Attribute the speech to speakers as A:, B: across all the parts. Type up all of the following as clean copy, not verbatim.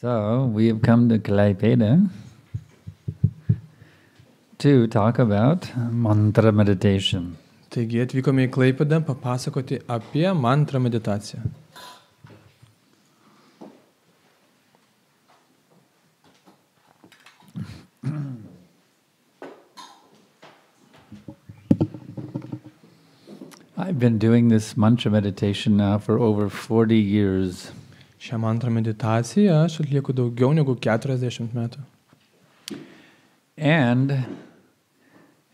A: So we have come to Klaipeda to talk about mantra meditation.
B: Taigi atvykome į Klaipedą papasakoti apie mantrą meditaciją.
A: I've been doing this mantra meditation now for over 40 years.
B: Šią mantrą meditaciją aš atlieku daugiau negu 40 metų.
A: And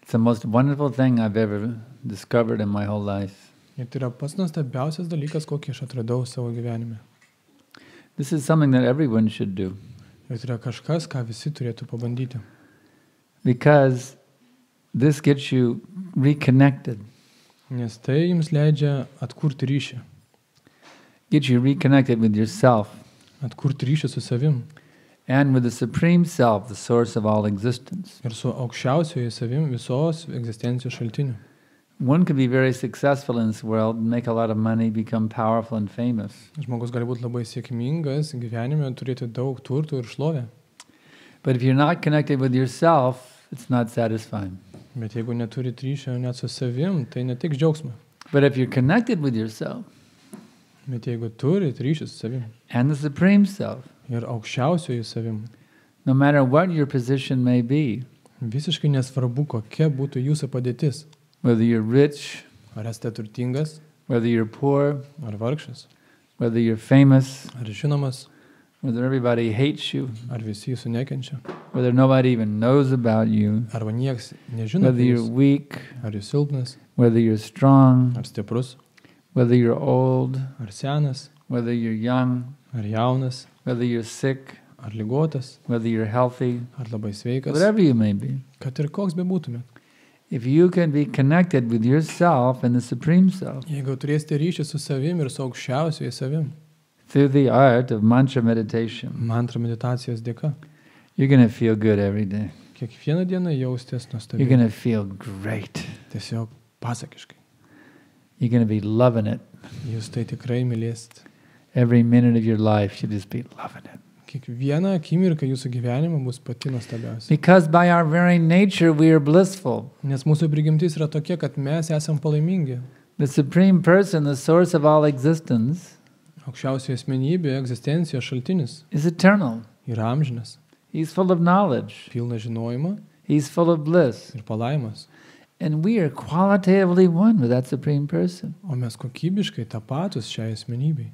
A: it's the most wonderful thing I've ever discovered in my whole life.
B: Ir tai yra pats nuostabiausias dalykas, kokį aš atradau savo gyvenime.
A: This is something that everyone should do.
B: Ir tai yra kažkas, ką visi turėtų pabandyti.
A: Because this gets you reconnected.
B: Nes tai jums leidžia atkurti ryšį.
A: Gets you reconnected with yourself.
B: Atkurti ryšį su savim.
A: And with the Supreme Self, the source of all existence.
B: Ir su aukščiausioju savim visos egzistencijos šaltiniu.
A: One could be very successful in this world, make a lot of money, become powerful and famous.
B: Žmogus gali būti labai sėkmingas gyvenime, turėti daug turtų ir šlovę.
A: But if you're not connected with yourself, it's not satisfying.
B: Bet jeigu neturi ryšio net su savim, tai neteiks džiaugsmo.
A: But if you're connected with yourself,
B: Bet jeigu turi ryšį su savim
A: and the Supreme Self,
B: ir aukščiausioju savim,
A: no matter what your position may be,
B: visiškai nesvarbu, kokia būtų jūsų padėtis.
A: whether you're rich,
B: Ar esate turtingas,
A: whether you're poor,
B: ar vargšas,
A: whether you're famous,
B: ar žinomas,
A: whether everybody hates you,
B: ar visi jūsų nekenčia,
A: whether nobody even knows about you,
B: arba nieks nežino,
A: whether
B: apie
A: you're
B: jūs,
A: weak,
B: ar jūs silpnas,
A: whether you're strong,
B: ar stiprus,
A: whether you're old,
B: ar senas,
A: whether you're young,
B: ar jaunas,
A: whether you're sick,
B: ar ligotas,
A: whether you're healthy,
B: ar labai sveikas,
A: whatever you may be.
B: kad ir koks bebūtumėt.
A: If you can be connected with yourself and the Supreme Self
B: Jeigu turėsite ryšį su savim ir su aukščiausioju savim,
A: through the art of mantra meditation,
B: mantra meditacijos dėka,
A: you're going to feel good every day.
B: kiekvieną dieną jausitės
A: You're
B: nuostabiai,
A: going to feel great.
B: tiesiog pasakiškai.
A: You're going to be loving it.
B: Jūs tai tikrai mylėsit.
A: Every minute of your life, you'll just be loving it.
B: Kiekviena akimirka jūsų gyvenimo bus pati nuostabiausia.
A: Because by our very nature, we are blissful.
B: Nes mūsų prigimtis yra tokia, kad mes esam palaimingi.
A: The Supreme Person, the source of all existence,
B: Aukščiausioji asmenybė, egzistencijos šaltinis
A: is eternal.
B: yra amžinas,
A: He's full of knowledge.
B: pilna žinojimo
A: He's full of bliss.
B: ir palaimas.
A: And we are qualitatively one with that Supreme Person.
B: O mes kokybiškai tapatus šiai asmenybei.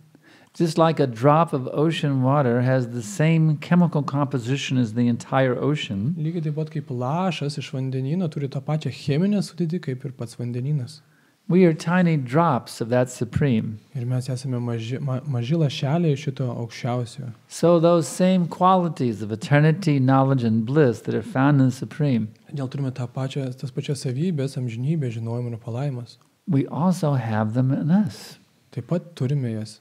A: Just like a drop of ocean water has the same chemical composition as the entire ocean,
B: Lygiai taip pat kaip lašas iš vandenyno turi tą pačią cheminę sudėtį kaip ir pats vandenynas.
A: we are tiny drops of that Supreme.
B: Ir mes esame maži lašeliai šito aukščiausiojo.
A: So those same qualities of eternity, knowledge, and bliss that are found in the Supreme,
B: Dėl turime tas pačias savybės, amžinybę, žinojimą ir palaimas.
A: we also have them in us.
B: Taip pat turime jas.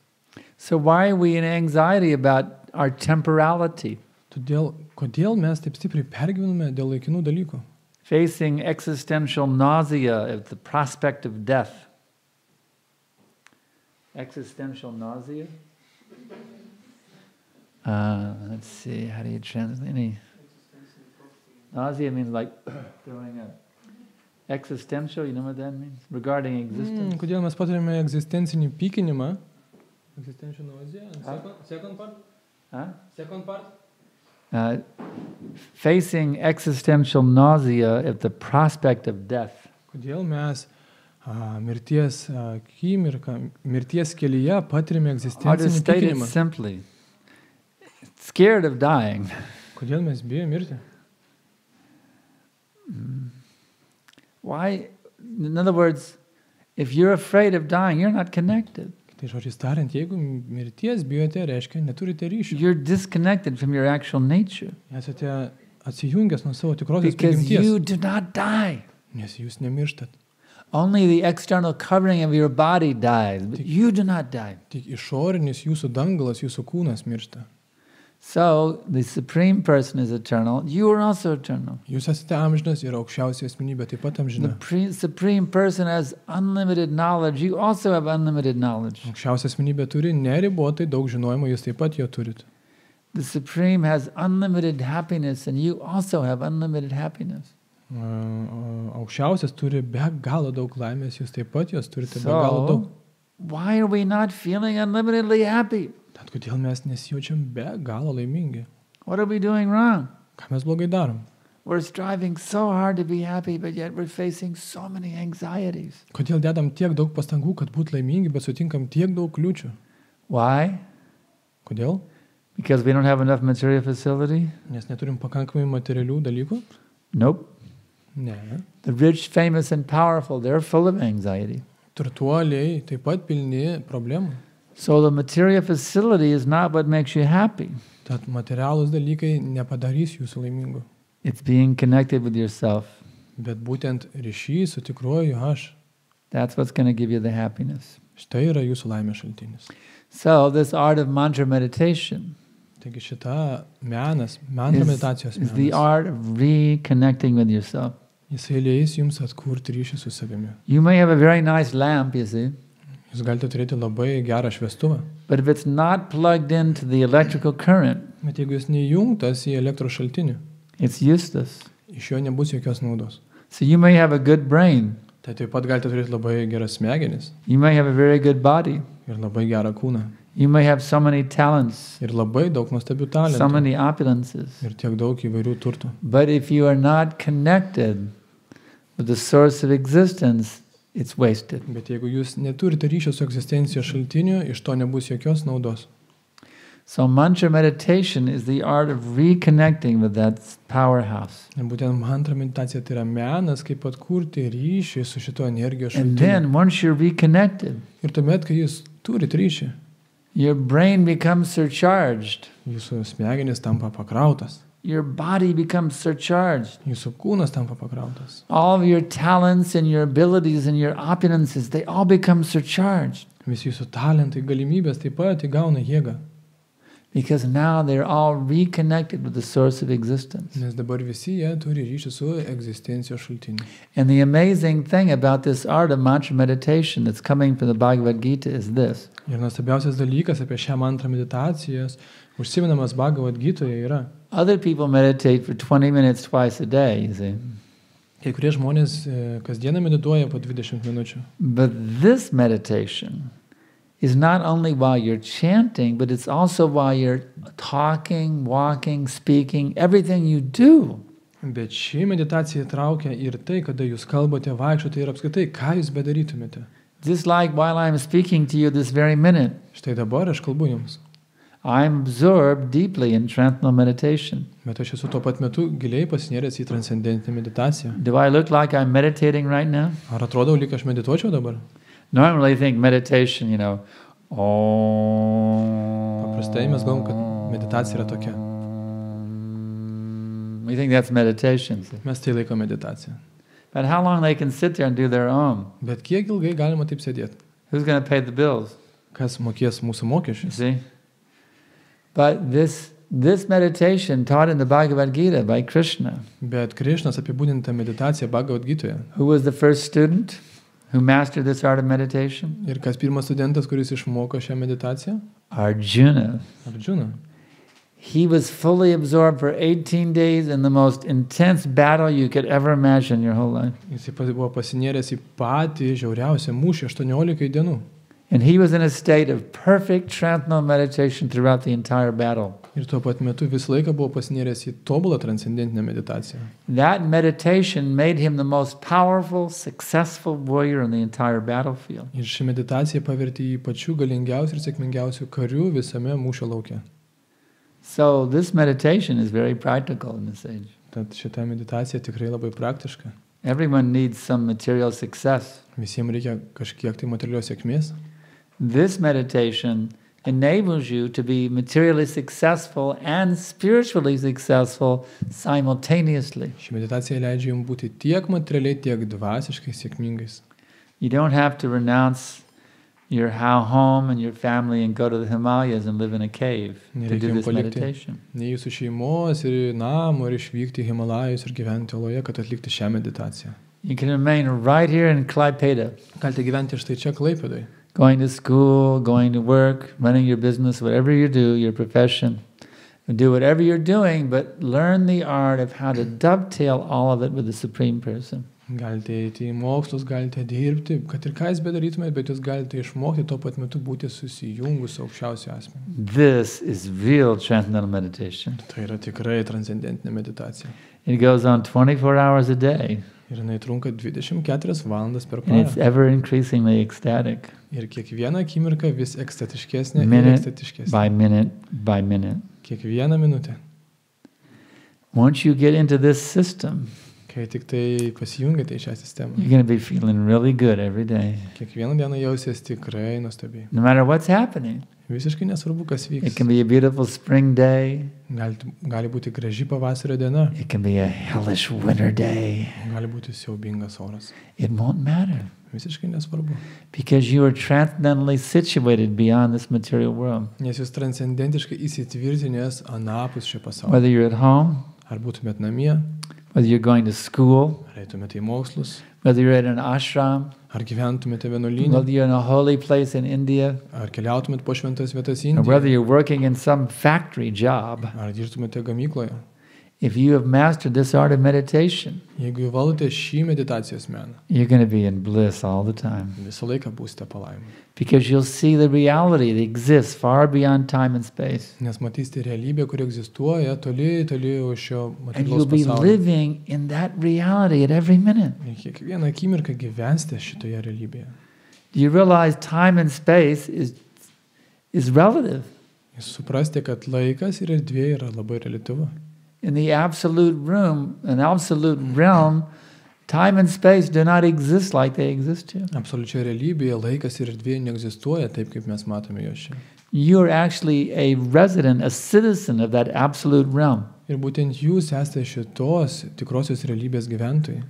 A: So why are we in anxiety about our temporality,
B: Todėl, kodėl mes taip stipriai pergyvename dėl laikinų dalykų?
A: facing existential nausea at the prospect of death? Existential nausea? Let's see, how do you translate any? Nausea means like throwing up. Existential, you know what that means? Regarding existence.
B: Kodėl mes patiriame egzistencinį pykinimą? Existential nausea. Second part?
A: Huh?
B: Second part?
A: Facing existential nausea at the prospect of death.
B: Kodėl mes mirties akimirką, mirties kelyje patiriame
A: Or to
B: egzistencinį
A: state it
B: pykinimą?
A: simply, scared of dying.
B: Kodėl mes bijome mirti?
A: Why? In other words, if you're afraid of dying, you're not connected.
B: Tai žodžiais tariant, jeigu mirties bijote, reiškia, neturite ryšio.
A: You're disconnected from your actual nature.
B: Esate atsijungęs nuo savo tikrosios
A: Because you
B: prigimties,
A: do not die.
B: nes jūs nemirštat.
A: Only the external covering of your body dies, but you do not die.
B: Tik išorinis jūsų dangalas, jūsų kūnas miršta.
A: So the Supreme Person is eternal. You are also eternal.
B: Jūs esate amžinas ir aukščiausia asmenybė taip pat
A: The
B: amžina.
A: Supreme Person has unlimited knowledge. You also have unlimited knowledge.
B: Aukščiausia asmenybė turi neribotai daug žinojimo, jūs taip pat jo turit.
A: The Supreme has unlimited happiness and you also have unlimited happiness.
B: Aukščiausias turi be galo daug laimės, jūs taip pat jos turite be galo daug.
A: Why are we not feeling unlimitedly happy?
B: Tad kodėl mes nesijaučiam be galo laimingi?
A: What are we doing wrong?
B: Ką mes blogai darom?
A: We're striving so hard to be happy, but yet we're facing so many anxieties.
B: Kodėl dedam tiek daug pastangų, kad būt laimingi, bet sutinkam tiek daug kliūčių?
A: Why?
B: Kodėl?
A: Because we don't have enough material facility?
B: Nes neturim pakankamai materialių dalykų?
A: Nope.
B: Ne.
A: The rich, famous, and powerful, they're full of anxiety.
B: Turtuoliai taip pat pilni problemų.
A: So the material facility is not what makes you happy.
B: Tad materialūs dalykai nepadarys jūsų laimingų.
A: It's being connected with yourself.
B: Bet būtent ryšys su tikruoju aš.
A: That's what's going to give you the happiness.
B: Štai yra jūsų laimės šaltinis.
A: So this art of mantra meditation
B: Taigi šita menas, mantra meditacijos
A: is the
B: menas,
A: art of reconnecting with yourself.
B: jisai leis jums atkurti ryšį su savimi.
A: You may have a very nice lamp, you see,
B: Jūs galite turėti labai gerą šviestuvą,
A: but if it's not plugged into the electrical current,
B: bet jeigu jis neįjungtas į elektros šaltinį,
A: it's useless.
B: iš jo nebus jokios naudos.
A: So you may have a good brain,
B: Tai taip pat galite turėti labai geras smegenis
A: you may have a very good body,
B: ir labai gerą kūną
A: you may have so many talents,
B: ir labai daug nuostabių
A: so
B: talentų
A: many opulences.
B: ir tiek daug įvairių turtų.
A: But if you are not connected with the source of existence, it's wasted.
B: Bet jeigu jūs neturite ryšio su egzistencijos šaltiniu, iš to nebus jokios naudos.
A: So mantra meditation is the art of reconnecting with that powerhouse.
B: Ir būtent mantra meditacija tai yra menas, kaip atkurti ryšį su šito energijos
A: And
B: šaltiniu.
A: then once you're reconnected,
B: Ir tuomet, kai jūs turite ryšį,
A: your brain becomes surcharged.
B: jūsų smegenis tampa pakrautas,
A: Your body becomes surcharged.
B: jūsų kūnas tampa pakrautas.
A: All of your talents and your abilities and your opulences, they all become surcharged.
B: Visi jūsų talentai, galimybės taip pat įgauna jėgą.
A: Because now they're all reconnected with the source of existence.
B: Nes dabar visi jie turi ryšį su egzistencijos šaltiniu.
A: And the amazing thing about this art of mantra meditation that's coming from the Bhagavad Gita is this.
B: Ir nuostabiausias dalykas apie šią mantrą meditacijas, užsiminamas Bhagavad Gitoje yra,
A: Other people meditate for 20 minutes twice a day, you see.
B: kai kurie žmonės kasdieną medituoja po 20 minučių.
A: But this meditation is not only while you're chanting, but it's also while you're talking, walking, speaking, everything you do.
B: Bet ši meditacija traukia ir tai, kada jūs kalbate, vaikštote ir apskritai, ką jūs bedarytumėte.
A: Just like while I'm speaking to you this very minute,
B: Štai dabar aš kalbu jums,
A: I'm absorbed deeply in transcendental meditation.
B: bet aš esu tuo pat metu giliai pasinėręs į transcendentinę meditaciją.
A: Do I look like I'm meditating right now?
B: Ar atrodau, lyg aš medituočiau dabar?
A: Normally I think meditation,
B: Paprastai mes galvom, kad meditacija yra tokia.
A: we think that's meditation. See?
B: Mes tai laikom meditacija.
A: But how long they can sit there and do their own?
B: Bet kiek ilgai galima taip sėdėti?
A: Who's going to pay the bills?
B: Kas mokės mūsų
A: You
B: mokesčius?
A: see? But this meditation taught in the Bhagavad Gita by Krishna,
B: Bet Krišnas apibūdinta meditacija Bhagavad Gitoje.
A: who was the first student who mastered this art of meditation?
B: Ir kas pirmas studentas, kuris išmoko šią meditaciją?
A: Arjuna.
B: Arjuna.
A: He was fully absorbed for 18 days in the most intense battle you could ever imagine in your whole life.
B: Jis buvo pasinėręs į patį žiauriausią mūšį 18 dienų.
A: And he was in a state of perfect transcendental meditation throughout the entire battle.
B: Ir tuo pat metu visą laiką buvo pasinėręs į tobulą transcendentinę meditaciją.
A: That meditation made him the most powerful, successful warrior on the entire battlefield.
B: Ir ši meditacija pavertė jį pačiu galingiausiu ir sėkmingiausiu kariu visame mūšio lauke.
A: So this meditation is very practical in this age.
B: Tad šita meditacija tikrai labai praktiška.
A: Everyone needs some material success.
B: Visiems reikia kažkiek tai materialios sėkmės.
A: This meditation enables you to be materially successful and spiritually successful simultaneously.
B: Ši meditacija leidžia jums būti tiek materialiai, tiek dvasiškai sėkmingais.
A: You don't have to renounce your home and your family and go to the Himalayas and live in a cave to do this meditation.
B: Nei jūsų šeimos ir namo ir išvykti į Himalajus ir gyventi oloje, kad atlikti šią meditaciją.
A: You can remain right here in Klaipeda,
B: Galite gyventi štai čia Klaipėdoje.
A: going to school, going to work, running your business, whatever you do, your profession. Do whatever you're doing, but learn the art of how to dovetail all of it with the Supreme Person.
B: Galite eiti į mokslus, galite dirbti, kad ir ką jūs bedarytumėte, bet jūs galite išmokti tuo pat metu būti susijungus aukščiausiu asmeniu.
A: This is real transcendental meditation.
B: Tai yra tikrai transcendentinė meditacija.
A: It goes on 24 hours a day.
B: Ir jinai trunka 24 valandas per
A: And it's
B: parą.
A: ever increasingly ecstatic.
B: Ir kiekviena akimirka vis ekstatiškesnė ir
A: Minute
B: ekstatiškesnė.
A: by minute by minute.
B: Kiekvieną minutę.
A: Once you get into this system,
B: Kai tik tai pasijungiate į šią sistemą,
A: you're going to be feeling really good every day.
B: kiekvieną dieną jausies tikrai nuostabiai.
A: No matter what's happening.
B: Visiškai nesvarbu, kas
A: It
B: vyks.
A: can be a beautiful spring day.
B: Gali būti graži pavasario diena,
A: It can be a hellish winter day.
B: gali būti siaubingas oras.
A: It won't matter
B: Visiškai nesvarbu.
A: because you are transcendently situated beyond this material world.
B: Nes jūs transcendentiškai įsitvirtinės anapus šio pasaulio.
A: Whether you're at home,
B: Ar būtumėt namie,
A: whether you're going to school,
B: ar eitumėte į mokslus,
A: whether you're at an ashram,
B: ar gyventumėte vienuolyne,
A: whether you're in a holy place in India,
B: ar keliautumėt po šventas vietas
A: or whether
B: Indijoje,
A: you're working in some factory job,
B: ar dirbtumėte gamykloje.
A: if you have mastered this art of meditation,
B: Jeigu valdote šį meditacijos meną,
A: you're going to be in bliss all the time
B: visą laiką būsite palaiminti.
A: because you'll see the reality that exists far beyond time and space.
B: Nes matysite realybę, kuri egzistuoja toli, toli už šio
A: And you'll
B: materialaus
A: be
B: pasaulio.
A: living in that reality at every minute.
B: Ir kiekvieną akimirką gyvensite šitoje realybėje.
A: Do you realize time and space is relative?
B: Jūs suprasite, kad laikas ir erdvė yra labai reliatyvu.
A: In the absolute realm, time and space do not exist like they exist here.
B: Absoliučioje realybėje laikas ir erdvė neegzistuoja taip, kaip mes matome juos čia.
A: You are actually a resident, a citizen of that absolute realm.
B: Ir būtent jūs esate šitos tikrosios realybės gyventojai.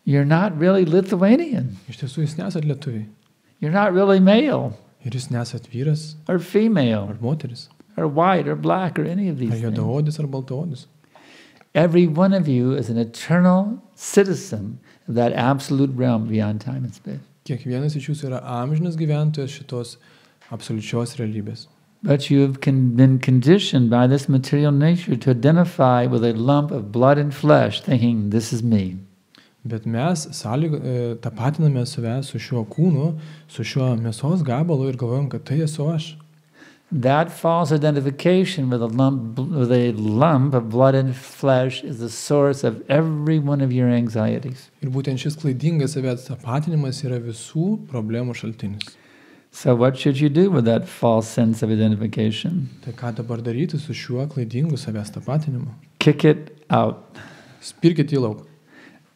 A: You're not really Lithuanian.
B: Iš tiesų jūs nesat lietuviai.
A: You're not really male
B: Ir jūs nesat vyras
A: or female
B: ar moteris,
A: or white or black or any of these
B: ar
A: things.
B: juodaodis ar baltaodis.
A: Every one of you is an eternal citizen of that absolute realm beyond time and space.
B: Kiekvienas iš jūsų yra amžinas gyventojas šitos absoliučios realybės.
A: But you have been conditioned by this material nature to identify with a lump of blood and flesh, thinking, this is me.
B: Bet mes tapatiname save su šiuo kūnu, su šiuo mėsos gabalu ir galvojam, kad tai esu aš.
A: That false identification with a lump of blood and flesh is the source of every one of your anxieties.
B: Ir būtent šis klaidingas savęs tapatinimas yra visų problemų šaltinis.
A: So what should you do with that false sense of identification?
B: Tai ką dabar daryti su šiuo klaidingu savęs tapatinimu?
A: Kick it out.
B: Spirkit į lauk.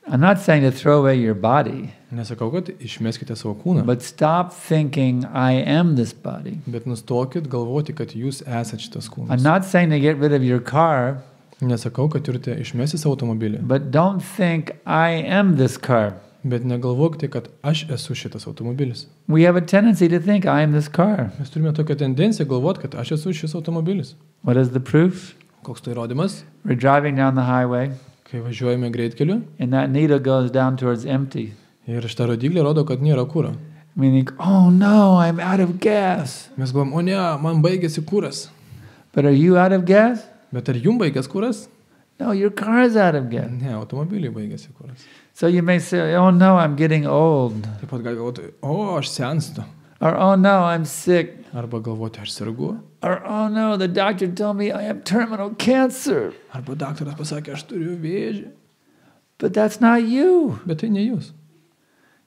A: I'm not saying to throw away your body,
B: Nesakau, kad išmeskite savo kūną,
A: but stop thinking, I am this body.
B: bet nustokit galvoti, kad jūs esate šitas
A: I'm
B: kūnas.
A: not saying to get rid of your car,
B: Nesakau, kad turite išmesti savo automobilį,
A: but don't think, I am this car.
B: bet negalvokite, kad aš esu šitas automobilis.
A: We have a tendency to think, I am this car.
B: Mes turime tokią tendenciją galvoti, kad aš esu šis automobilis.
A: What is the proof?
B: Koks tai įrodymas?
A: We're driving down the highway,
B: Kai važiuojame greitkeliu
A: and that needle goes down towards empty.
B: ir šitą rodiklį rodo, kad nėra kūro.
A: We think, oh no, I'm out of gas.
B: Mes galvom, o ne, man baigėsi kūras.
A: But are you out of gas?
B: Bet ar jums baigės kūras?
A: No, your car is out of gas.
B: Ne, automobiliai baigėsi kūras.
A: So you may say, oh no, I'm getting old.
B: Taip pat gali galvoti, o, aš senstu.
A: Or, oh no, I'm sick.
B: Arba galvoti, aš sergu.
A: Or, oh no, the doctor told me I have terminal cancer.
B: Arba daktaras pasakė, aš turiu vėžį.
A: But that's not you.
B: Bet tai ne jūs.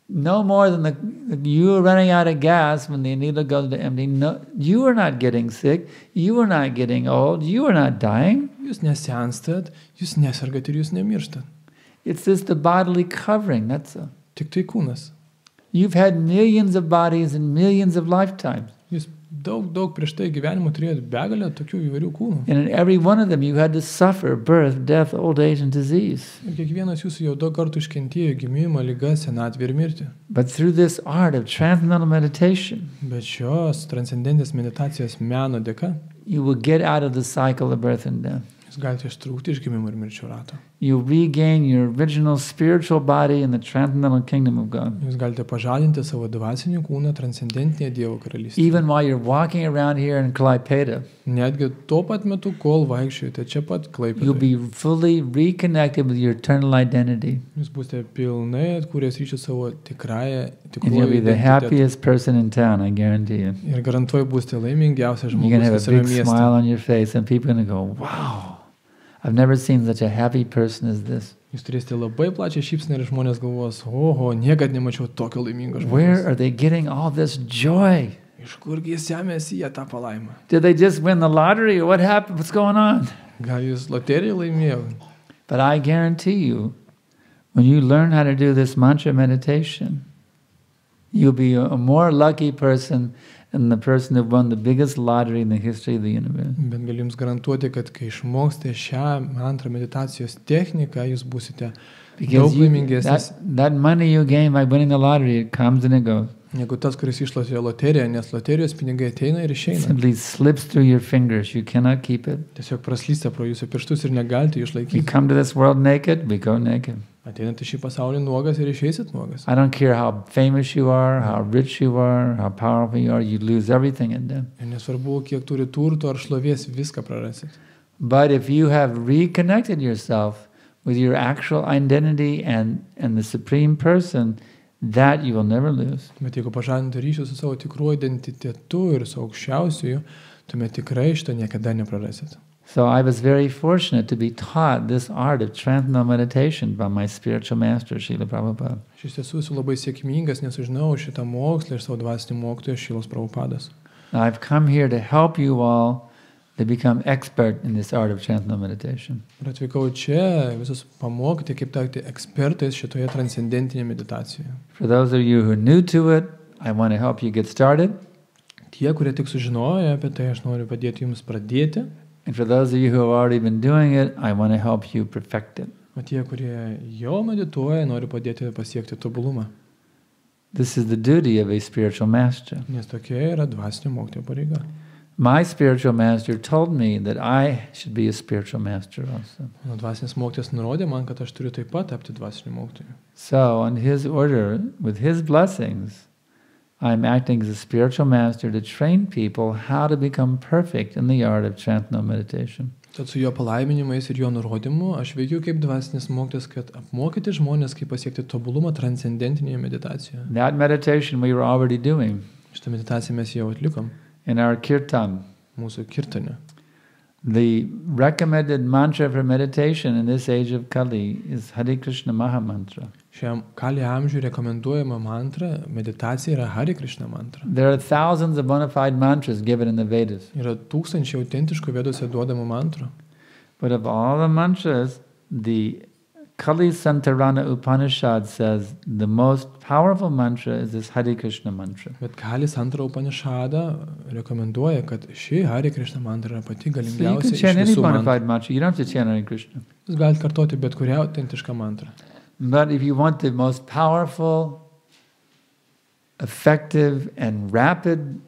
A: No more than you are running out of gas when the needle goes to empty. No, you are not getting sick. You are not getting old. You are not dying.
B: Jūs nesenstat, jūs nesergat ir jūs nemirštat.
A: It's just the bodily covering, that's all.
B: Tik tai kūnas.
A: You've had millions of bodies and millions of lifetimes.
B: Jūs daug prieš tai gyvenimo turėjote begalę tokių įvairių kūnų.
A: And in every one of them you had to suffer birth, death, old age and disease.
B: Ir kiekvienas jūsų jau daug kartų iškentėjo gimimą, ligą, senatvę ir mirtį.
A: But through this art of transcendental meditation,
B: Bet šios transcendentės meditacijos meno dėka
A: you will get out of the cycle of birth and death.
B: Jūs galite ištrūkti iš gimimo ir mirčio rato.
A: You regain your original spiritual body in the transcendental kingdom of God.
B: Jūs galite pažadinti savo dvasinį kūną transcendentinėje Dievo karalystėje.
A: Even while you're walking around here in Klaipeda,
B: Netgi tuo pat metu, kol vaikščiojate čia pat
A: you'll
B: Klaipėdoje,
A: be fully reconnected with your eternal identity.
B: jūs būsite pilnai atkūręs ryšį savo
A: And you'll
B: tikruoju
A: be the
B: identitetu.
A: happiest person in town, I guarantee you.
B: Ir garantuoju, būsite laimingiausias
A: You're going to
B: žmogus
A: have a
B: visame
A: big
B: mieste.
A: smile on your face and people are going to go, wow, I've never seen such a happy person as this.
B: Jūs turėsite labai plačią šypseną ir žmonės galvos, oho, niekad nemačiau tokio laimingo
A: Where
B: žmogaus.
A: are they getting all this joy?
B: Iš kurgi semėsi jie tą palaimą?
A: Did they just win the lottery or what happened? What's going on?
B: Gal jūs loteriją laimėjo?
A: But I guarantee you, when you learn how to do this mantra meditation, you'll be a more lucky person than the person who won the biggest lottery in the history of the universe.
B: Bet galiu jums garantuoti, kad kai išmoksite šią mantrą meditacijos techniką, jūs būsite
A: Because
B: daug laimingesnis
A: that money you gain by winning the lottery, it comes and it goes.
B: negu tas, kuris išlošė loteriją, nes loterijos pinigai ateina ir
A: It
B: išeina.
A: simply slips through your fingers. You cannot keep it.
B: Tiesiog praslysta pro jūsų pirštus ir negalite
A: You
B: išlaikyti.
A: come to this world naked, we go naked.
B: Ateinate šį pasaulį nuogas ir išeisit nuogas.
A: I don't care how famous you are, how rich you are, how powerful you are, you lose everything in them.
B: Ir nesvarbu, kiek turi turto ar šlovės, viską prarasit.
A: But if you have reconnected yourself with your actual identity and the Supreme Person, that you will never lose.
B: Bet jeigu pažadinate ryšių su savo tikruoju identitetu ir su aukščiausiuoju, tuomet tikrai šito niekada neprarasit.
A: So I was very fortunate to be taught this art of transcendental meditation by my spiritual master, Srila Prabhupada.
B: Aš iš tiesų esu labai sėkmingas, nes sužinau šitą mokslą iš savo dvasinį mokytoją Šrilos Prabhupadas.
A: Now I've come here to help you all to become expert in this art of transcendental meditation.
B: Ir atvykau čia visus pamokyti, kaip tapti ekspertais šitoje transcendentinėje meditacijoje.
A: For those of you who are new to it, I want to help you get started.
B: Tie, kurie tik sužinojo apie tai, aš noriu padėti jums pradėti.
A: And for those of you who have already been doing it, I want to help you perfect it.
B: O tie, kurie jau medituoja, noriu padėti pasiekti tobulumą.
A: This is the duty of a spiritual master.
B: Nes tokia yra dvasinio mokytojo pareiga.
A: My spiritual master told me that I should be a spiritual master also.
B: Mano dvasinis mokytojas nurodė man, kad aš turiu taip pat tapti dvasiniu mokytoju.
A: So, on his order, with his blessings, I'm acting as a spiritual master to train people how to become perfect in the art of transcendental meditation.
B: Tad su jo palaiminimais ir jo nurodymu aš veikiu kaip dvasinis mokytojas, kad apmokyti žmonės, kaip pasiekti tobulumą transcendentinėje meditacijoje.
A: That meditation we were already doing
B: Šitą meditaciją mes jau atlikom
A: in our kirtan.
B: mūsų kirtane.
A: The recommended mantra for meditation in this age of Kali is Hare Krishna Maha Mantra.
B: Šiam Kali amžiui rekomenduojama mantra, meditacija yra Hare Krishna mantra.
A: There are thousands of bona fide mantras given in the Vedas.
B: Yra tūkstančiai autentiškų Vedose duodamų mantrų.
A: But of all the mantras, the Kali Santarana Upanishad says the most powerful mantra is this Hare Krishna mantra.
B: Bet Kali Santara Upanishada rekomenduoja, kad ši Hare Krishna mantra yra pati
A: So you can
B: galingiausia iš
A: chant any
B: visų
A: bona
B: mantrų.
A: fide mantra. You don't have to chant Hare Krishna.
B: Jūs galite kartoti bet kurią autentišką mantrą.
A: But if you want the most powerful, effective, and rapid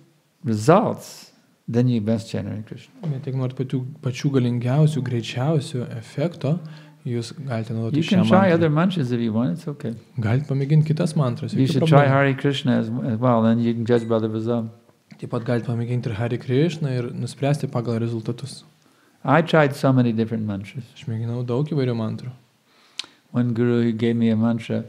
A: results, then you best chant Hare Krishna.
B: Bet jeigu norit pačių galingiausių, greičiausių efekto, jūs galite naudoti
A: You
B: šią
A: can try
B: mantrą.
A: other mantras if you want. It's okay.
B: Galite pamėginti kitas mantras.
A: You
B: jokių
A: should try
B: problemų.
A: Hare Krishna as well. Then you can judge by the result.
B: Taip pat galite pamėginti ir Hare Krishna ir nuspręsti pagal rezultatus.
A: I tried so many different mantras.
B: Aš mėginau daug įvairių mantrų.
A: One guru he gave me a mantra,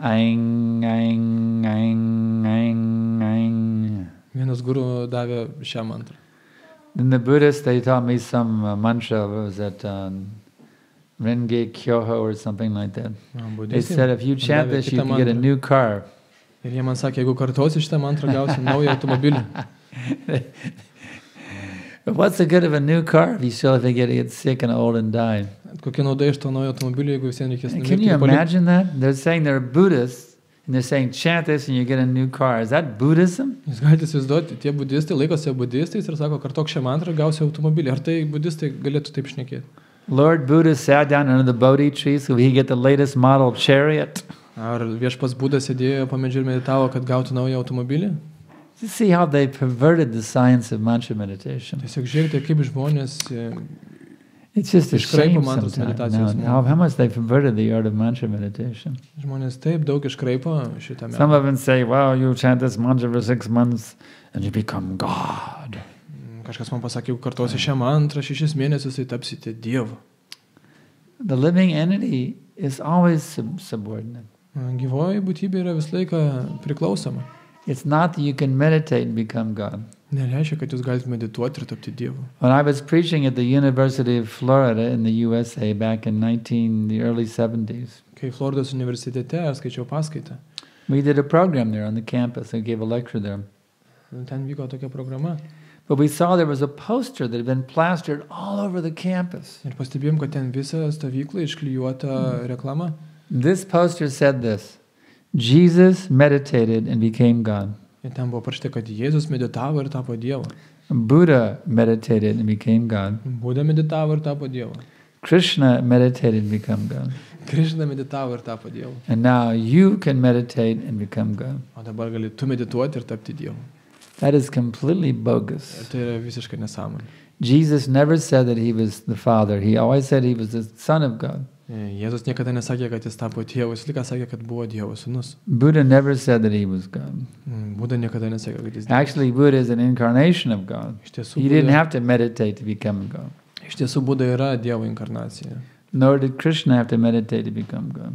A: aing, aing, aing, aing, aing.
B: Vienas guru davė šią mantrą.
A: Then the Buddhists, they taught me some mantra, what was that, Renge Kyoho or something like that. They said if you chant this, you can get a new car.
B: Ir jie man sakė, jeigu kartosi šitą mantrą, gausi naują automobilį.
A: But what's the good of a new car if you still have to get sick and old and die?
B: Kokia nauda iš to naujo automobilio, jeigu visiems reikės
A: Can you
B: numirti ir palikti?
A: imagine that? They're saying they're Buddhists, and they're saying chant this and you get a new car. Is that Buddhism?
B: Jūs galite įsivaizduoti, tie budistai laikosi budistais ir sako, kartok šią mantrą, gausi automobilį. Ar tai budistai galėtų taip šnekėti?
A: Lord Buddha sat down under the Bodhi tree so he get the latest model chariot.
B: Ar viešpas Budas sėdėjo po medžiu ir meditavo, kad gautų naują automobilį?
A: You see how they perverted the science of mantra meditation.
B: Tiesiog žiūrėkite, kaip žmonės
A: It's just a shame
B: Iškraipo mantros
A: sometimes
B: meditacijos
A: now, how much they've perverted the art of mantra meditation.
B: Žmonės taip daug iškraipo šitą
A: Some
B: metą.
A: of them say, well, you chant this mantra for 6 months and you become God.
B: Kažkas man pasakė, jeigu kartosi šią mantrą 6 mėnesius, tai tapsite Dievu.
A: The living entity is always subordinate.
B: Gyvoji būtybė yra visą laiką priklausoma.
A: It's not that you can meditate and become God.
B: Nereiškia, kad jūs galite medituoti ir tapti Dievu.
A: When I was preaching at the University of Florida in the USA back in the early 70s,
B: Kai Floridos universitete aš skaičiau paskaitą,
A: we did a program there on the campus. I gave a lecture there.
B: ten vyko tokia programa.
A: But we saw there was a poster that had been plastered all over the campus.
B: Ir pastebėjom, kad ten visą stovyklą išklijuota reklama.
A: This poster said this: Jesus meditated and became God.
B: Ir ten buvo parašyta, kad Jėzus meditavo ir tapo Dievu.
A: Buddha meditated and became God.
B: Buda meditavo ir tapo Dievu.
A: Krishna meditated and became God.
B: Krišna meditavo ir tapo Dievu.
A: And now you can meditate and become God.
B: O dabar gali tu medituoti ir tapti Dievu.
A: That is completely
B: Ir
A: bogus.
B: tai yra visiškai nesąmonė.
A: Jesus never said that he was the Father. He always said he was the Son of God.
B: Jėzus niekada nesakė, kad jis tapo Dievu, jis tik sakė, kad buvo Dievo sūnus.
A: Buddha never said that he was God.
B: Buda niekada nesakė, kad jis
A: Actually, Buddha is an incarnation of God.
B: Iš tiesų,
A: He didn't
B: Buda,
A: have to meditate to become God.
B: iš tiesų Buda yra Dievo inkarnacija.
A: Nor did Krishna have to meditate to become God.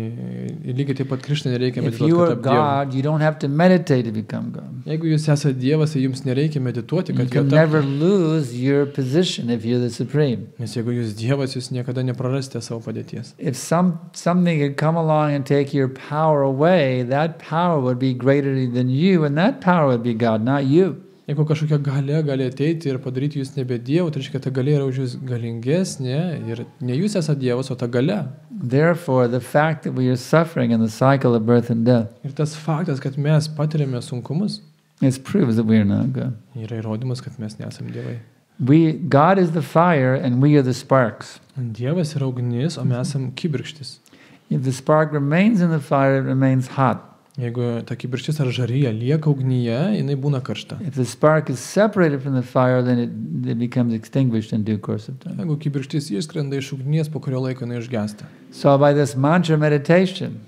B: Ir lygiai taip pat Krišna nereikia
A: If
B: medituoti,
A: you
B: kad
A: are
B: tapti Dievu.
A: God, you don't have to meditate to become God.
B: Jeigu jūs esate Dievas, tai jums nereikia medituoti,
A: You
B: kad
A: can
B: jo
A: never
B: tapti.
A: lose your position if you're the Supreme.
B: Nes jeigu jūs Dievas, jūs niekada neprarasite savo padėties.
A: If something had come along and take your power away, that power would be greater than you, and that power would be God, not you.
B: Jeigu kažkokia galia gali ateiti ir padaryti jūs nebe Dievu, tai reiškia, ta galia yra už jūs galingesnė ir ne jūs esate Dievas, o ta galia.
A: Therefore, the fact that we are suffering in the cycle of birth and death
B: Ir tas faktas, kad mes patiriame sunkumus,
A: is proves that we are not God.
B: yra įrodymas, kad mes nesame Dievai.
A: God is the fire and we are the sparks.
B: Dievas yra ugnis, o mes esame kibirkštis.
A: If the spark remains in the fire, it remains hot.
B: Jeigu ta kibirkštis ar žaryja lieka ugnyje, jinai būna karšta.
A: If the spark is separated from the fire, then it becomes extinguished in due course of time.
B: Jeigu kibirkštis išskrenda iš ugnies, po kurio laiko jinai išgęsta.
A: So by this mantra meditation,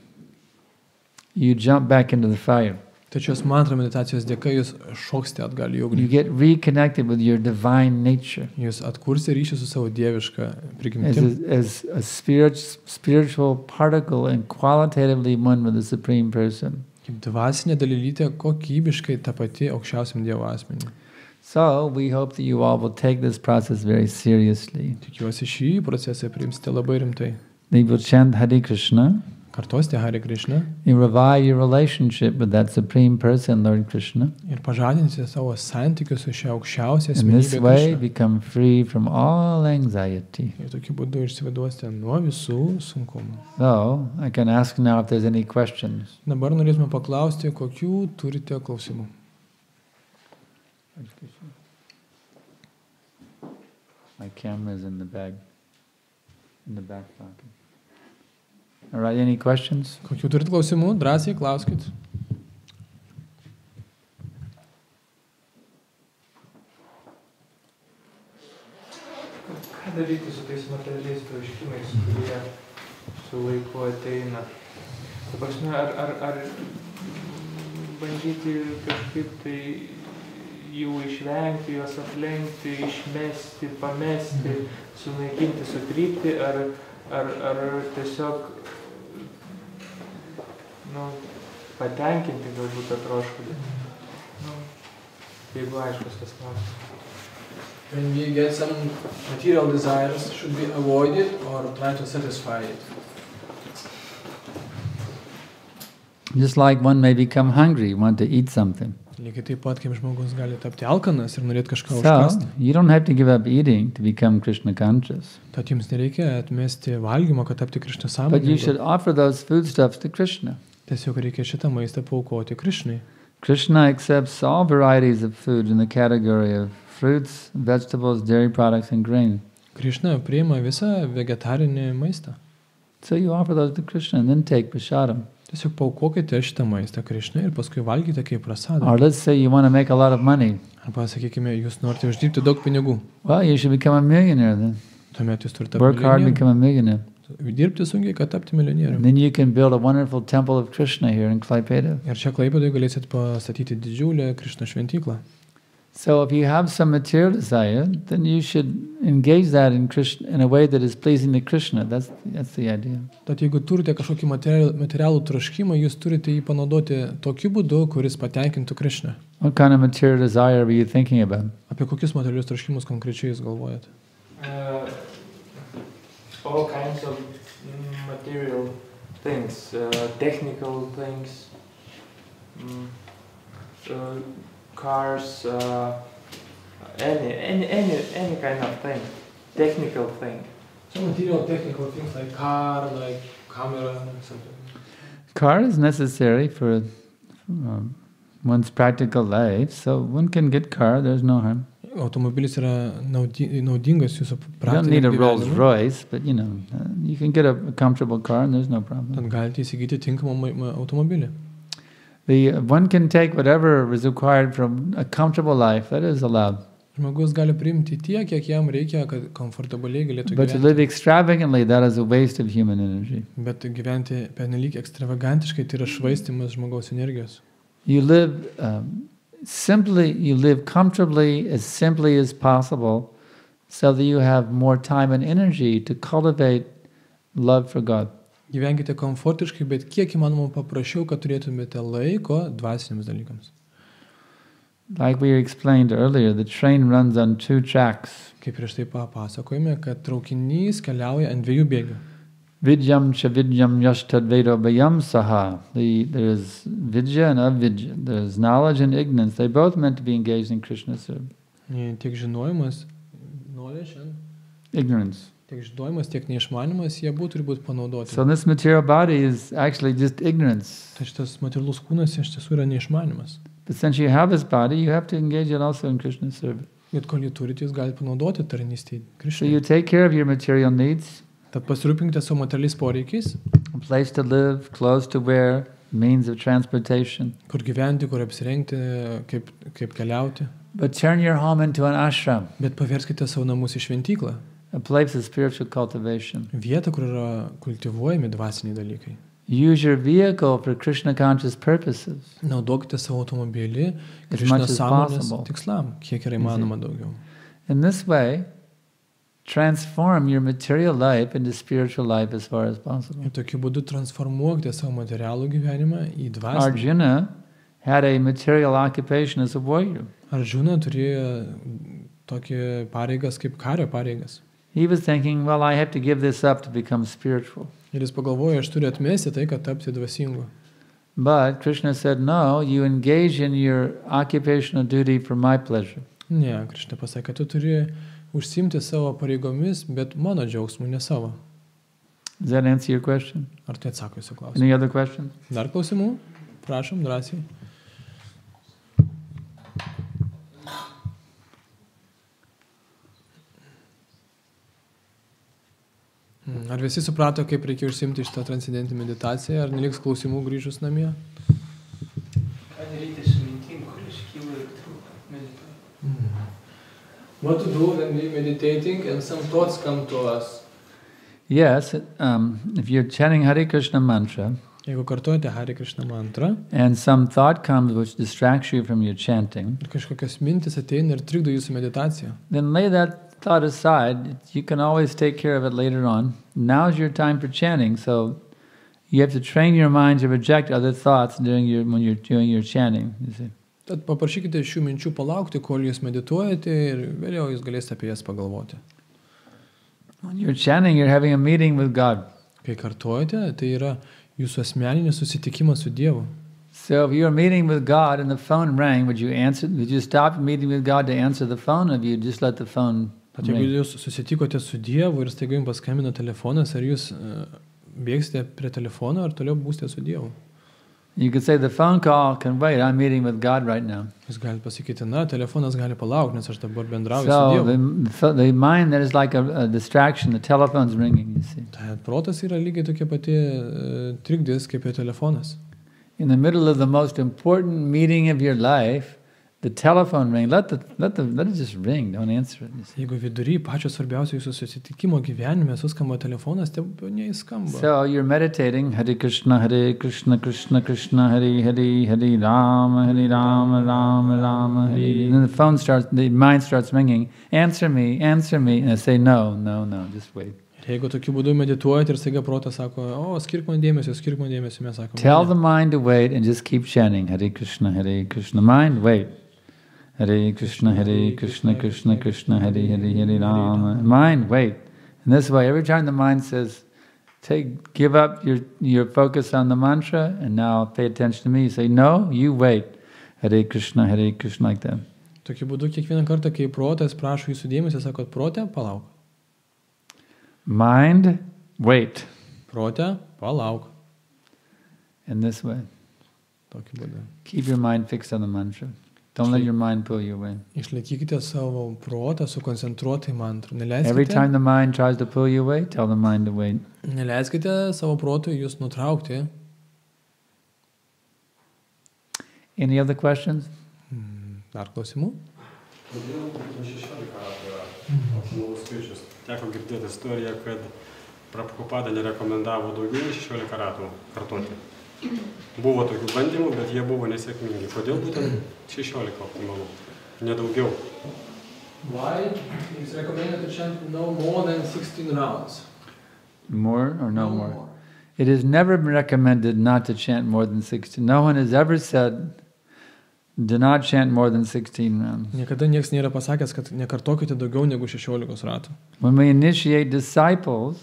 A: you jump back into the fire.
B: Tačiau mantra meditacijos dėka jūs šoksite atgal į
A: You
B: ugnį.
A: get reconnected with your divine nature
B: Jūs atkursite ryšį su savo dieviška prigimtim.
A: as a spiritual particle and qualitatively one with the Supreme Person.
B: Kaip dvasinė dalelytė kokybiškai ta pati aukščiausiam Dievo asmeniui.
A: So we hope that you all will take this process very seriously.
B: Tikiuosi šį procesą priimsite labai rimtai.
A: You will chant Hare Krishna.
B: Kartosite Hare Krishna
A: You revive your relationship with that Supreme Person, Lord Krishna.
B: ir pažadinsite savo santykius su šia aukščiausia
A: In this
B: asmenybė
A: way,
B: Krishna.
A: become free from all anxiety.
B: Ir tokiu būdu išsivaduosite nuo visų sunkumų.
A: So, I can ask now if there's any questions.
B: Dabar norėtume paklausti, kokių turite klausimų.
A: My camera is in the bag, in the back pocket. All right, any questions?
B: Kokių turite klausimų? Drąsiai klauskit.
C: Ką daryti su tais materialiais troškimais, kurie su laiku ateina? Ar bandyti kažkaip tai jų išvengti, juos aplenkti, išmesti, pamesti, sunaikinti, sutrypti, ar tiesiog patenkinti galbūt tą troškulį? Jeigu aiškus tas klausimas.
B: When we get some material desires, should we avoid it or try to satisfy it?
A: Just like one may become hungry, want to eat something.
B: Lygiai taip pat, kaip žmogus gali tapti alkanas ir norėti kažką
A: So,
B: užkasti.
A: you don't have to give up eating to become Krishna conscious.
B: Tad jums nereikia atmesti valgymo, kad tapti Krishna
A: But you
B: sąmoningu.
A: should offer those foodstuffs to Krishna.
B: Tiesiog reikia šitą maistą paaukoti Krishnai.
A: Krishna accepts all varieties of food in the category of fruits, vegetables, dairy products, and grain.
B: Krishna priima visą vegetarinį maistą.
A: So you offer those to Krishna and then take prasadam.
B: Tiesiog paaukokite šitą maistą Krishnai ir paskui valgykite kaip prasadą.
A: Or let's say you want to make a lot of money.
B: Arba, sakykime, jūs norite uždirbti daug pinigų.
A: Well, you should become a millionaire then.
B: Tuomet jūs turite
A: Work hard,
B: milijonierių.
A: become a millionaire.
B: Dirbti sunkiai, kad tapti milijonieriumi.
A: And then you can build a wonderful temple of Krishna here in Klaipeda.
B: Ir čia Klaipėdoje galėsit pastatyti didžiulę Krishna šventyklą.
A: So if you have some material desire, then you should engage that in Krishna in a way that is pleasing to Krishna. That's the idea.
B: Tad jeigu turite kažkokį materialų troškimą, jūs turite jį panaudoti tokiu būdu, kuris patenkintų Krishną.
A: What kind of material desire were you thinking about?
B: Apie kokius materialius troškimus konkrečiai jūs galvojate?
C: All kinds of material things, technical things, cars, any kind of thing, technical thing.
B: So material technical things like car, like camera, something.
A: Car is necessary for one's practical life, so one can get car. There's no harm.
B: Automobilis yra naudingas jūsų
A: You don't need a
B: praktiniam
A: Rolls
B: gyvenimui.
A: Royce, but you can get a comfortable car and there's no problem.
B: Tad galite įsigyti tinkamą automobilį.
A: One can take whatever is required from a comfortable life, that is allowed.
B: Žmogus gali priimti tiek, kiek jam reikia, kad komfortabiliai galėtų
A: But to
B: gyventi.
A: live extravagantly, that is a waste of human energy.
B: Bet gyventi pernelyg ekstravagantiškai tai yra švaistymas žmogaus energijos.
A: You live you live comfortably, as simply as possible, so that you have more time and energy to cultivate love for God.
B: Gyvenkite komfortiškai, bet kiek įmanoma paprašiau, kad turėtumėte laiko dvasiniams dalykams.
A: Like we explained earlier, the train runs on 2 tracks.
B: Kaip prieš tai papasakojame, kad traukinys keliauja ant 2 bėgių.
A: Vidyam cha vidyam yashtad vedo bayam saha. There is vidya and avidya. There is knowledge and ignorance. They're both meant to be engaged in Krishna service.
B: Tiek žinojimas, knowledge and
A: Ignorance.
B: tiek žinojimas, tiek neišmanimas, jie turi būti panaudoti.
A: So this material body is actually just ignorance.
B: Tai šitas materialus kūnas iš tiesų yra neišmanimas.
A: But since you have this body, you have to engage it also in Krishna service.
B: Bet kol jį turite, jūs galite panaudoti tarnystėje
A: So
B: Krishnai.
A: you take care of your material needs,
B: Tad pasirūpinkite savo materialiais poreikiais,
A: a place to live, clothes to wear, means of transportation.
B: kur gyventi, kur apsirengti, kaip keliauti.
A: But turn your home into an ashram,
B: Bet paverskite savo namus į šventyklą.
A: a place of spiritual cultivation.
B: Vietą, kur yra kultivuojami dvasiniai dalykai.
A: Use your vehicle for Krishna conscious purposes.
B: Naudokite savo automobilį
A: As
B: Krishna
A: much as
B: sąmonės
A: possible.
B: tikslam, kiek yra įmanoma daugiau.
A: In this way, transform your material life into spiritual life as far as possible.
B: Ir tokiu būdu transformuokite savo materialų gyvenimą į dvasinį.
A: Arjuna had a material occupation as a warrior.
B: Arjuna turėjo tokį pareigas kaip kario pareigas.
A: He was thinking, well, I have to give this up to become spiritual.
B: Ir jis pagalvojo, aš turiu atmesti tai, kad tapti dvasingu.
A: But Krishna said, no, you engage in your occupational duty for my pleasure.
B: Ne, Krishna pasakė, kad tu turi užsimti savo pareigomis, bet mano džiaugsmų, ne savo.
A: Does that answer your question?
B: Ar tai atsako jūsų klausimą?
A: Any other questions?
B: Dar klausimų? Prašom, drąsiai. Ar visi suprato, kaip reikia užsimti šitą transcendentinę meditaciją, ar neliks klausimų grįžus namie?
C: Ką daryti su mintim, kur iškyla ir trūka medituoti?
B: What to do when we meditating and some thoughts come to us?
A: Yes, if you're chanting Hare Krishna mantra,
B: Jeigu kartuojate Hare Krishna mantrą
A: and some thought comes which distracts you from your chanting,
B: ir kažkokios mintis ateina ir trikdo jūsų meditaciją,
A: then lay that thought aside. You can always take care of it later on. Now's your time for chanting, so you have to train your mind to reject other thoughts when you're doing your chanting, you see.
B: tad paprašykite šių minčių palaukti, kol jūs medituojate ir vėliau jūs galėsite apie jas pagalvoti.
A: When you're chanting, you're having a meeting with God.
B: Kai kartuojate, tai yra jūsų asmeninis susitikimas su Dievu.
A: So if you're meeting with God and the phone rang, would you stop meeting with God to answer the phone, or would you just let the phone
B: Tad jeigu
A: ring?
B: jūs susitikote su Dievu ir staiga jums paskambino telefonas, ar jūs bėgsite prie telefono, ar toliau būsite su Dievu?
A: You could say the phone call can wait, I'm meeting with God right now.
B: Jūs galite pasakyti, na, telefonas gali palaukti, nes aš dabar bendrauju su
A: So
B: Dievu.
A: the mind that is like a distraction, the telephone's ringing, you see.
B: Tai protas yra lygiai tokia pati trikdis kaip ir telefonas.
A: In the middle of the most important meeting of your life, the telephone ring, let it just ring, don't answer it.
B: Jeigu vidury pačio svarbiausio jūsų susitikimo gyvenime suskamba telefonas, tebūnie jis skamba.
A: So you're meditating, Hare Krishna, Krishna Krishna, Hare Hare, Hare Rama, Rama Rama, Hare. And then the mind starts ringing, answer me, and I say, no, just wait.
B: Ir jeigu tokiu būdu medituojate ir staiga protas sako, skirk man dėmesio, mes sakome.
A: Tell the mind to wait and just keep chanting, Hare Krishna, mind, wait. Hare Krishna, Krishna Krishna, Hare Hare, Hare Rama. Mind, wait. And this way, every time the mind says, give up your focus on the mantra, and now pay attention to me, you say, no, you wait. Hare Krishna, like that.
B: Tokiu būdu kiekvieną kartą, kai protas prašo jūsų dėmesio, sakot, prote, palauk.
A: Mind, wait.
B: Prote, palauk.
A: In this way.
B: Tokiu būdu.
A: Keep your mind fixed on the mantra. Don't let your mind pull you away.
B: Išlaikykite savo protą sukoncentruotai mantrą.
A: Every time the mind tries to pull you away, tell the mind to wait.
B: Neleiskite savo protui jūs nutraukti.
A: Any other questions?
B: Dar klausimų?
D: Kodėl 16 ratų yra optimalus skaičius? Teko girdėti istoriją, kad Prabhupada nerekomendavo daugiau nei 16 ratų kartoti. Buvo tokių bandymų, bet jie buvo nesėkmingi. Kodėl būtent 16 optimalu, ne daugiau?
B: Why is recommended to chant no more than 16 rounds?
A: More or no more? It is never recommended not to chant more than 16. No one has ever said, do not chant more than 16 rounds.
B: Niekada niekas nėra pasakęs, kad nekartokite daugiau negu 16 ratų.
A: When we initiate disciples,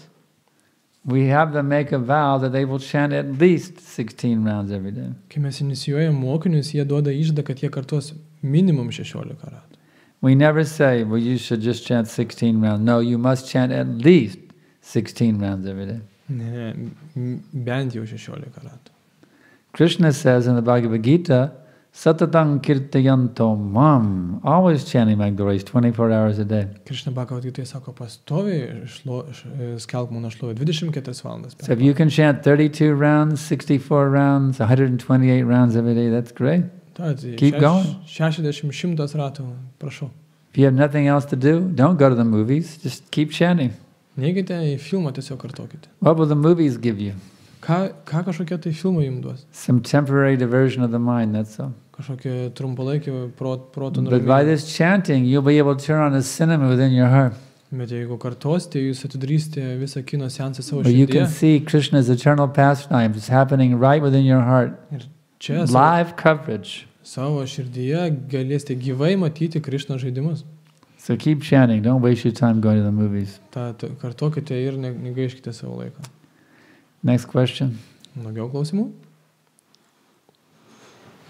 A: we have them make a vow that they will chant at least 16 rounds every day.
B: Kai mes inicijuojam mokinius, jie duoda išdą, kad jie kartos minimum 16 ratų.
A: We never say, well, you should just chant 16 rounds. No, you must chant at least 16 rounds every day.
B: Ne, bent jau 16 ratų.
A: Krishna says in the Bhagavad Gita, Satatang kirtayanto mam, always chanting my glories 24 hours a day.
B: Krishna Bhagavad Gita sako, pastoviai skelbk mano šlovę 24 valandas.
A: So if you can chant 32 rounds, 64 rounds, 128 rounds every day, that's great. Keep going.
B: 60-100 ratų, prašau.
A: If you have nothing else to do, don't go to the movies, just keep chanting.
B: Neikite į filmą, tiesiog kartokite.
A: What will the movies give you?
B: Ką kažkokie tai filmai jums duos?
A: Some temporary diversion of the mind, that's all.
B: Kažkokie trumpalaikį proto
A: But by this chanting, you'll be able to turn on a cinema within your heart.
B: Bet jeigu kartosite, jūs atidarysite visą kino seansą savo
A: Where you can
B: širdyje.
A: see Krishna's eternal pastimes happening right within your heart.
B: Ir čia
A: Live coverage.
B: savo širdyje galėsite gyvai matyti Krishno žaidimus.
A: So keep chanting, don't waste your time going to the movies.
B: Kartokite ir negaiškite savo laiką.
A: Next question.
B: Daugiau klausimų?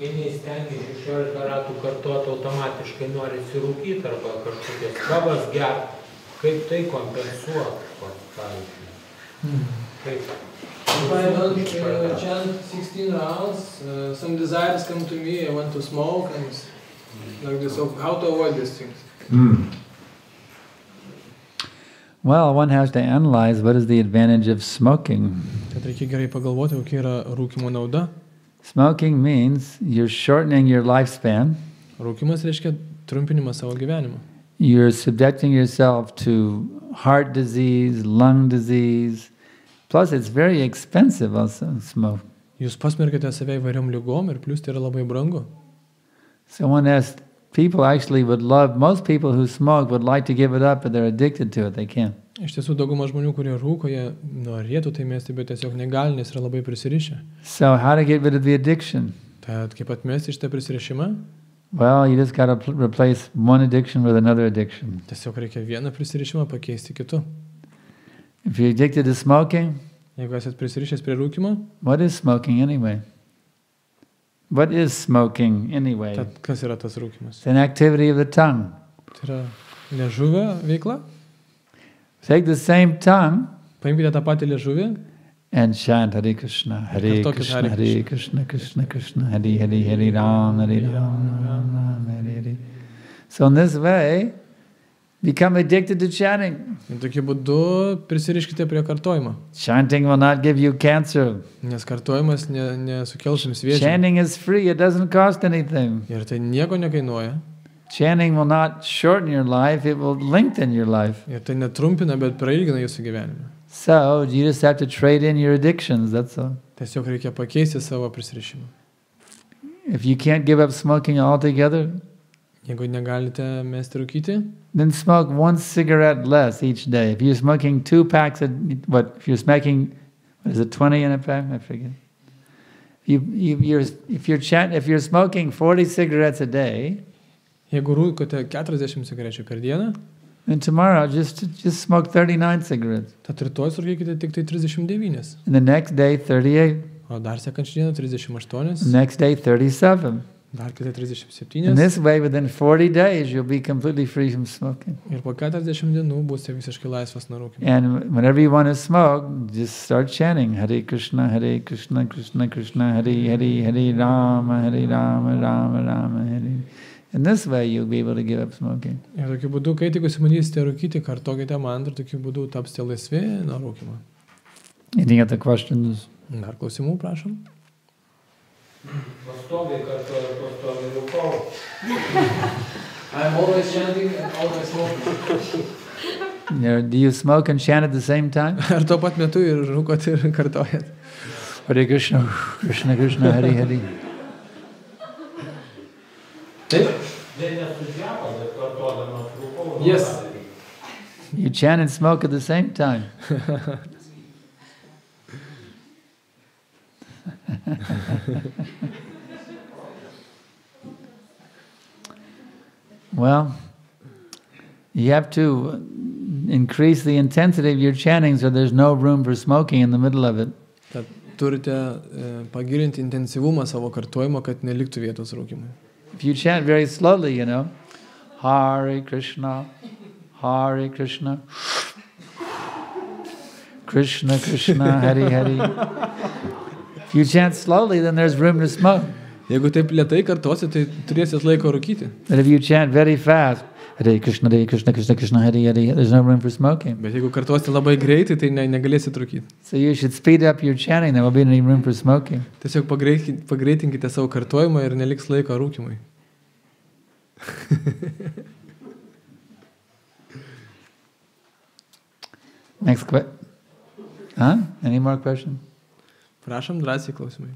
E: Kai neįstengia 16 ratų kartuoti automatiškai norisi rūkyti arba kažkokias kavas gerti, kaip tai kompensuoti? Kaip?
B: If I don't chant 16 rounds, some desires come to me, I want to smoke and like this, so how to avoid these things?
A: Well, one has to analyze what is the advantage of smoking.
B: Tad reikia gerai pagalvoti, kokia yra rūkimo nauda.
A: Smoking means you're shortening your lifespan.
B: Rūkimas reiškia trumpinimą savo gyvenimą.
A: You're subjecting yourself to heart disease, lung disease. Plus, it's very expensive also, smoke.
B: Jūs pasmerkite save įvairiom lygom ir plus tai yra labai brangu.
A: So one has, people actually would love, most people who smoke would like to give it up, but they're addicted to it, they can't.
B: Iš tiesų, dauguma žmonių, kurie rūko, jie norėtų tai mesti, bet tiesiog negali, nes yra labai prisirišę.
A: So how to get rid of the addiction?
B: Tad kaip atmesti šitą prisirišimą?
A: Well, you just got to replace one addiction with another addiction.
B: Tiesiog reikia vieną prisirišimą pakeisti kitu.
A: If you're addicted to smoking,
B: Jeigu esat prisirišęs prie rūkimo,
A: what is smoking anyway? What is smoking anyway?
B: tad kas yra tas rūkimas?
A: It's an activity of the tongue.
B: Tai yra liežuvio veikla.
A: Take the same tongue
B: Paimkite tą patį liežuvį
A: and chant Hare Krishna, Hare Krishna, Hare Krishna, Krishna Krishna, Hare Hare, Hare Ram, Hare Ram, Ram Ram, Hare Hare. So in this way, Become addicted to chanting.
B: Ir tokiu būdu prisiriškite prie kartojimo.
A: Chanting will not give you cancer.
B: Nes kartojimas nesukels jums vėžio.
A: Chanting is free, it doesn't cost anything.
B: Ir tai nieko nekainuoja.
A: Chanting will not shorten your life, it will lengthen your life.
B: Ir tai netrumpina, bet prailgina jūsų gyvenimą.
A: So, you just have to trade in your addictions, that's all.
B: Tiesiog reikia pakeisti savo prisirišimą.
A: If you can't give up smoking altogether,
B: Jeigu negalite mesti rūkyti,
A: then smoke 1 cigarette less each day. If you're smoking 2 packs, if you're smoking, what is it, 20 in a pack? I forget. If you're smoking 40 cigarettes a day,
B: jeigu rūkote 40 cigarečių per dieną,
A: then tomorrow just smoke 39 cigarettes.
B: tad rytoj surūkykite tik tai 39.
A: And the next day 38.
B: O dar sekančią dieną 38.
A: Next day 37.
B: Dar kitą 37.
A: In this way, within 40 days, you'll be completely free from smoking.
B: Ir po 40 dienų būsite visiškai laisvas nuo rūkymo.
A: And whenever you want to smoke, just start chanting Hare Krishna, Krishna Krishna, Hare Hare, Hare Rama, Rama Rama, Hare. In this way, you'll be able to give up smoking.
B: Ir tokiu būdu, kai tik užsimanysite rūkyti, kartokite mantrą, tokiu būdu tapsite laisvi nuo rūkymo.
A: Any other questions?
B: Dar klausimų, prašom.
E: Pastoviai kartuoju, pastoviai rūkau.
B: I'm always chanting and always smoking.
A: Do you smoke and chant at the same time?
B: Ar tuo pat metu ir rūkot ir kartojat?
A: Hare Krishna, Krishna Krishna, Hare Hare.
B: Taip?
E: Tai nesudžiavo, bet kartuodamas rūkau.
B: Yes.
A: You chant and smoke at the same time. Well, you have to increase the intensity of your chanting so there's no room for smoking in the middle of it.
B: Tad turite pagilinti intensyvumą savo kartojimo, kad neliktų vietos rūkymui.
A: If you chant very slowly, Hare Krishna, Hare Krishna, Krishna Krishna, Hare Hare. If you chant slowly, then there's room to smoke.
B: Jeigu taip lėtai kartosi, tai turėsit laiko rūkyti.
A: But if you chant very fast, Hare Krishna, Krishna Krishna, Hare Hare, there's no room for smoking.
B: Bet jeigu kartosi labai greitai, tai negalėsit rūkyti.
A: So you should speed up your chanting, there won't be any room for smoking.
B: Tiesiog pagreitinkite savo kartojimą ir neliks laiko rūkymui.
A: Next question. Any more questions?
B: Prašom, drąsiai klausimai.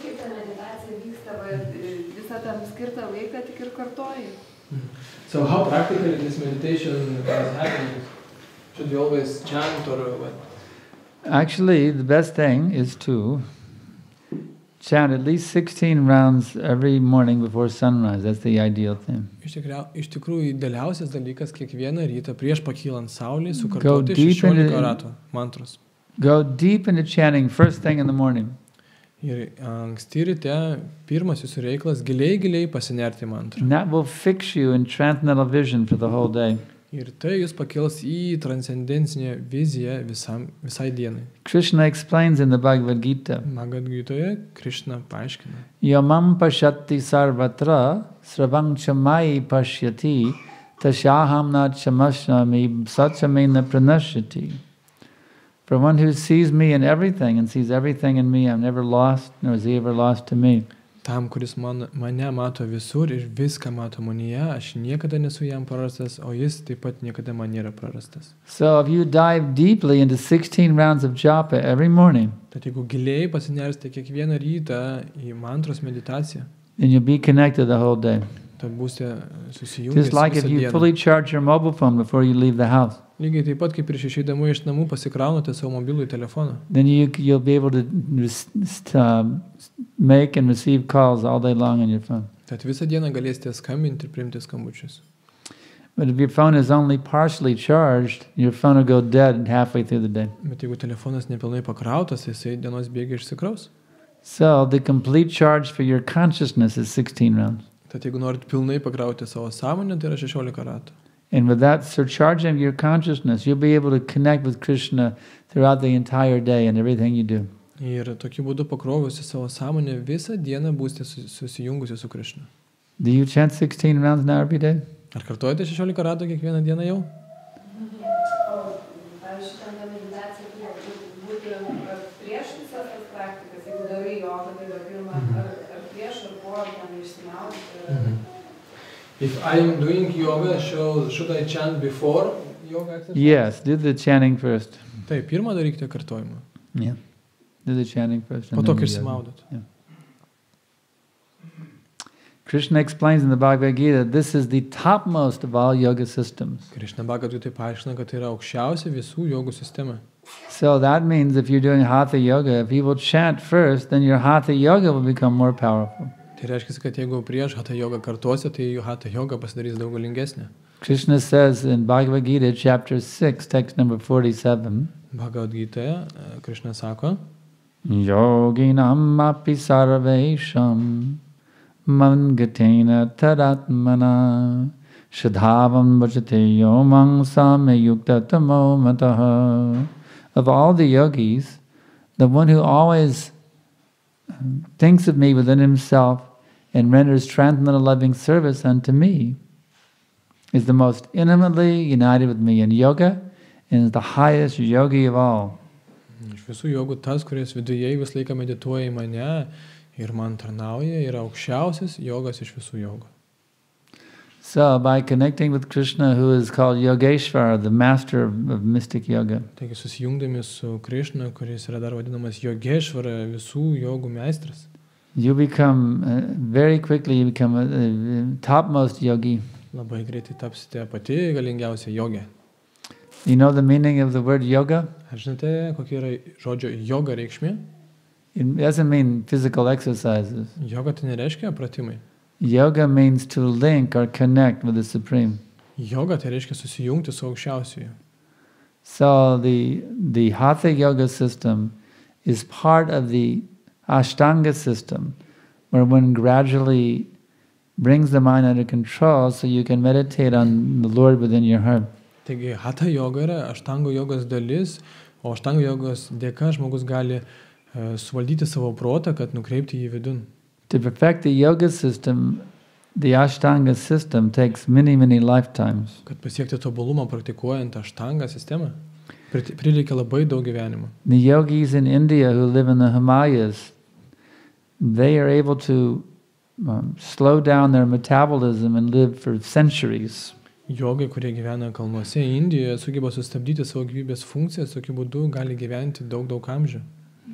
F: Kaip ta meditacija vyksta, visą tam skirtą laiką tik ir kartoji?
B: So how practically this meditation is happening? Should you always chant or what?
A: Actually, the best thing is to chant at least 16 rounds every morning before sunrise. That's the ideal thing.
B: Iš tikrųjų, idealiausias dalykas kiekvieną rytą prieš pakylant saulei sukartoti 16 ratų mantros.
A: Go deep into chanting first thing in the morning.
B: Ir anksti ryte pirmas jūsų reikalas giliai pasinerti mantrą.
A: And that will fix you in transcendental vision for the whole day.
B: Ir tai jūs pakels į transcendencinę viziją visai dienai.
A: Krishna explains in the Bhagavad Gita.
B: Bhagavad Gitoje Krishna paaiškina.
A: Yamam pashati sarvatra sravang chamai pashyati tasyaham na chamashami satchamena pranashati. For one who sees me in everything and sees everything in me, I'm never lost, nor is he ever lost to me.
B: Tam, kuris mane mato visur ir viską mato manyje, aš niekada nesu jam prarastas, o jis taip pat niekada man nėra prarastas.
A: So if you dive deeply into 16 rounds of japa every morning,
B: Tad jeigu giliai pasinersite kiekvieną rytą į mantros meditaciją,
A: then you'll be connected the whole day.
B: tad būsite susijungę
A: Just like if you fully charge your mobile phone before you leave the house.
B: Lygiai taip pat, kaip prieš išeidama iš namų pasikraunate savo mobilųjį telefoną.
A: Then you'll be able to make and receive calls all day long on your phone.
B: Tad visą dieną galėsite skambinti ir priimti skambučius.
A: But if your phone is only partially charged, your phone will go dead halfway through the day.
B: Bet jeigu telefonas nepilnai pakrautas, jisai dienos bėgiai išsikraus.
A: So the complete charge for your consciousness is 16 rounds.
B: Tad jeigu norit pilnai pakrauti savo sąmonę, tai yra 16 ratų.
A: And with that surcharging of your consciousness, you'll be able to connect with Krishna throughout the entire day and everything you do.
C: Ir tokiu būdu pakrovusi savo sąmonę visą dieną būsite susijungusi su Krišna.
A: Do you chant 16 rounds now every day?
C: Ar kartojate 16 ratų kiekvieną dieną jau?
F: O, pavyzdžiui, šitą meditaciją turi būti prieš visas tas praktikas, jeigu darai jogą, tai dar pirmą ar prieš, ar po, ar ten išsimaudyti.
B: If I am doing yoga, should I chant before yoga exercise?
A: Yes, do the chanting first.
C: Taip, pirmą darykite kartojimą.
A: Yeah. Do the chanting first.
C: Po to, kai išsimaudot.
A: Yeah. Krishna explains in the Bhagavad Gita that this is the topmost of all yoga systems.
C: Krishna Bhagavad Gita paaiškina, kad tai yra aukščiausia visų jogų sistema.
A: So that means if you're doing hatha yoga, if you will chant first, then your hatha yoga will become more powerful.
C: Tai reiškia, kad jeigu prieš hatha yoga kartuosi, tai jų hatha yoga pasidarys daug galingesnė.
A: Krishna says in Bhagavad Gita, chapter 6, text number 47,
C: Bhagavad Gita, Krishna sako,
A: Yoginam api sarvesham mangatena tadatmana shadhavam bhajate yomang samyukta tamo mataha. Of all the yogis, the one who always thinks of me within himself and renders transcendental loving service unto me is the most intimately united with me in yoga and is the highest yogi of all.
C: Iš visų jogų tas, kuris viduje vis laiką medituoja į mane ir man tarnauja, yra aukščiausias jogas iš visų jogų.
A: So, by connecting with Krishna, who is called Yogeshvara, the master of mystic yoga,
C: Taigi susijungdami su Krishna, kuris yra dar vadinamas Yogeshvara, visų jogų meistras,
A: you become, very quickly you become a topmost yogi.
C: labai greitai tapsite pati galingiausia jogė.
A: You know the meaning of the word yoga?
C: Ar žinote, kokia yra žodžio joga reikšmė?
A: It doesn't mean physical exercises.
C: Joga tai nereiškia pratimai.
A: Yoga means to link or connect with the Supreme.
C: Joga tai reiškia susijungti su aukščiausiuoju.
A: So the Hatha yoga system is part of the Ashtanga system, where one gradually brings the mind under control so you can meditate on the Lord within your heart.
C: Taigi Hatha yoga yra Aštango jogos dalis, o Aštango jogos dėka žmogus gali suvaldyti savo protą, kad nukreipti jį vidun.
A: To perfect the yoga system, the Ashtanga system takes many, many lifetimes.
C: Kad pasiekti tobulumą praktikuojant Aštangą sistemą, prireikia labai daug gyvenimo.
A: The yogis in India who live in the Himalayas, they are able to slow down their metabolism and live for centuries.
C: Jogai, kurie gyvena kalnuose Indijoje, sugeba sustabdyti savo gyvybės funkcijas, tokiu būdu gali gyventi daug amžių.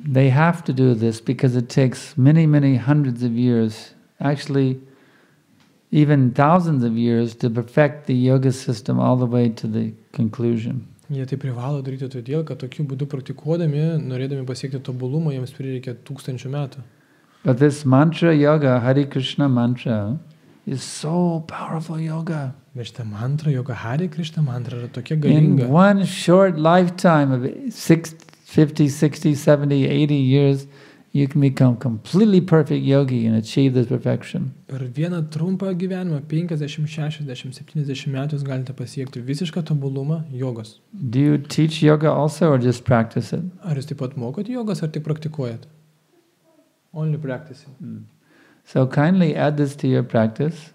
A: They have to do this because it takes many, many hundreds of years, actually even thousands of years, to perfect the yoga system all the way to the conclusion.
C: Jie tai privalo daryti todėl, kad tokiu būdu praktikuodami, norėdami pasiekti tobulumą, jiems prireikia 1000 metų.
A: But this mantra yoga, Hare Krishna mantra, is so powerful yoga.
C: Bet šitą mantrą, yoga Hare Krishna mantra yra tokia galinga.
A: In one short lifetime of 50, 60, 70, 80 years, you can become completely perfect yogi and achieve this perfection.
C: Per vieną trumpą gyvenimą, 50, 60, 70 metų, jūs galite pasiekti visišką tobulumą jogos.
A: Do you teach yoga also or just practice it?
C: Ar jūs taip pat mokot jogos, ar tik praktikuojat? Only practicing.
A: So kindly add this to your practice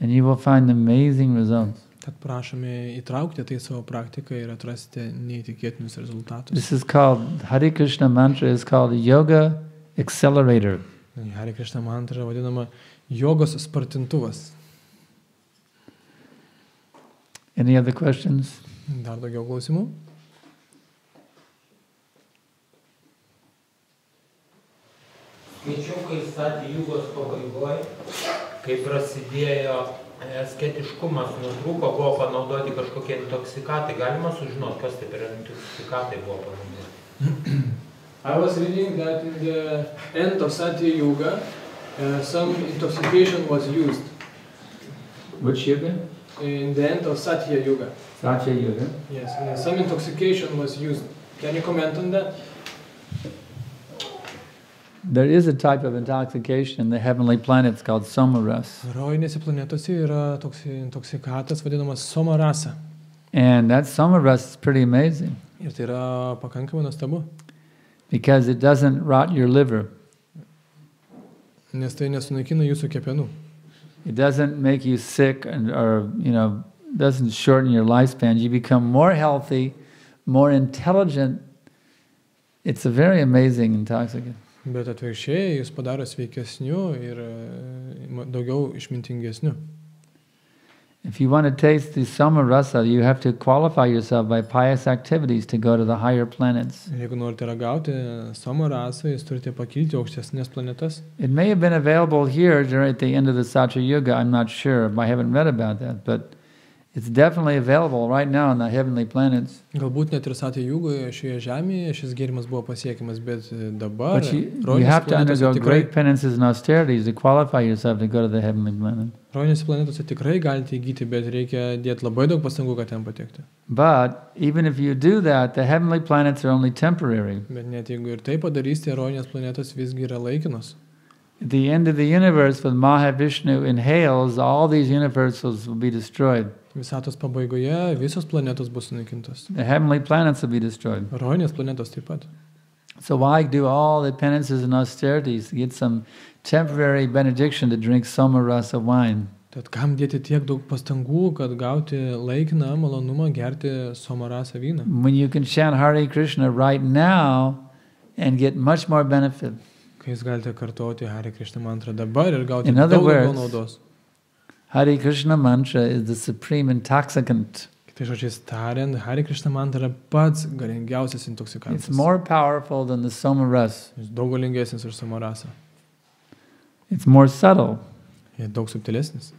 A: and you will find amazing results.
C: Tad prašome įtraukti tai savo praktiką ir atrasite neįtikėtinus rezultatus.
A: This is called, Hare Krishna mantra is called yoga accelerator.
C: Hare Krishna mantra vadinama jogos spartintuvas.
A: Any other questions?
C: Dar daugiau klausimų?
E: Skaičiau, kai Sati Jugos pabaigoje, kai prasidėjo asketiškumas nutrūko, buvo panaudoti kažkokie intoksikatai. Galima sužinoti, kas tai per intoksikatai buvo panaudoti?
B: I was reading that in the end of Satya Yuga, some intoxication was used.
A: Which yoga?
B: In the end of Satya Yuga.
A: Satya yoga.
B: Yes, some intoxication was used. Can you comment on that?
A: There is a type of intoxication in the heavenly planets called somaras.
C: Rojinėse planetose yra toks intoksikatas vadinamas somarasa.
A: And that somaras is pretty amazing.
C: Ir tai yra pakankamai nuostabu.
A: because it doesn't rot your liver.
C: Nes tai nesunaikina jūsų kepenų.
A: It doesn't make you sick or doesn't shorten your lifespan. You become more healthy, more intelligent. It's a very amazing intoxicant.
C: Bet atvirkščiai jūs padaro sveikesniu ir daugiau išmintingesniu.
A: If you want to taste the Soma Rasa, you have to qualify yourself by pious activities to go to the higher planets.
C: Jeigu norite ragauti Soma rasą, jūs turite pakilti aukštesnės planetas.
A: It may have been available here during the end of the Satya Yuga, I'm not sure, I haven't read about that, but it's definitely available right now on the heavenly planets.
C: Galbūt net ir Satya Yugoje šioje žemėje šis gėrimas buvo pasiekiamas, bet dabar
A: But you have to undergo great penances and austerities to qualify yourself to go to the heavenly planet.
C: Rožinėse planetose tikrai galite įgyti, bet reikia dėti labai daug pastangų, kad ten patekti.
A: But even if you do that, the heavenly planets are only temporary.
C: Bet net jeigu ir tai padarysite, rožinės planetos visgi yra laikinos.
A: At the end of the universe, when Mahavishnu inhales, all these universes will be destroyed.
C: Visatos pabaigoje visos planetos bus sunaikintos.
A: The heavenly planets will be destroyed.
C: Rožinės planetos taip pat.
A: So why do all the penances and austerities to get some temporary benediction to drink Soma Rasa wine?
C: Tad kam dėti tiek daug pastangų, kad gauti laikiną malonumą gerti Soma Rasa vyną?
A: When you can chant Hare Krishna right now and get much more benefit.
C: Kai jūs galite kartoti Hare Krishna mantrą dabar ir gauti
A: In
C: daug
A: other
C: daugiau
A: words,
C: naudos.
A: Hare Krishna mantra is the supreme intoxicant.
C: Tai žodžiais tariant, Hare Krishna mantra yra pats galingiausias intoksikantas.
A: It's more powerful than the Soma Rasa.
C: Jis daug galingesnis už Soma Rasą.
A: It's more subtle.
C: Jis daug subtilesnis.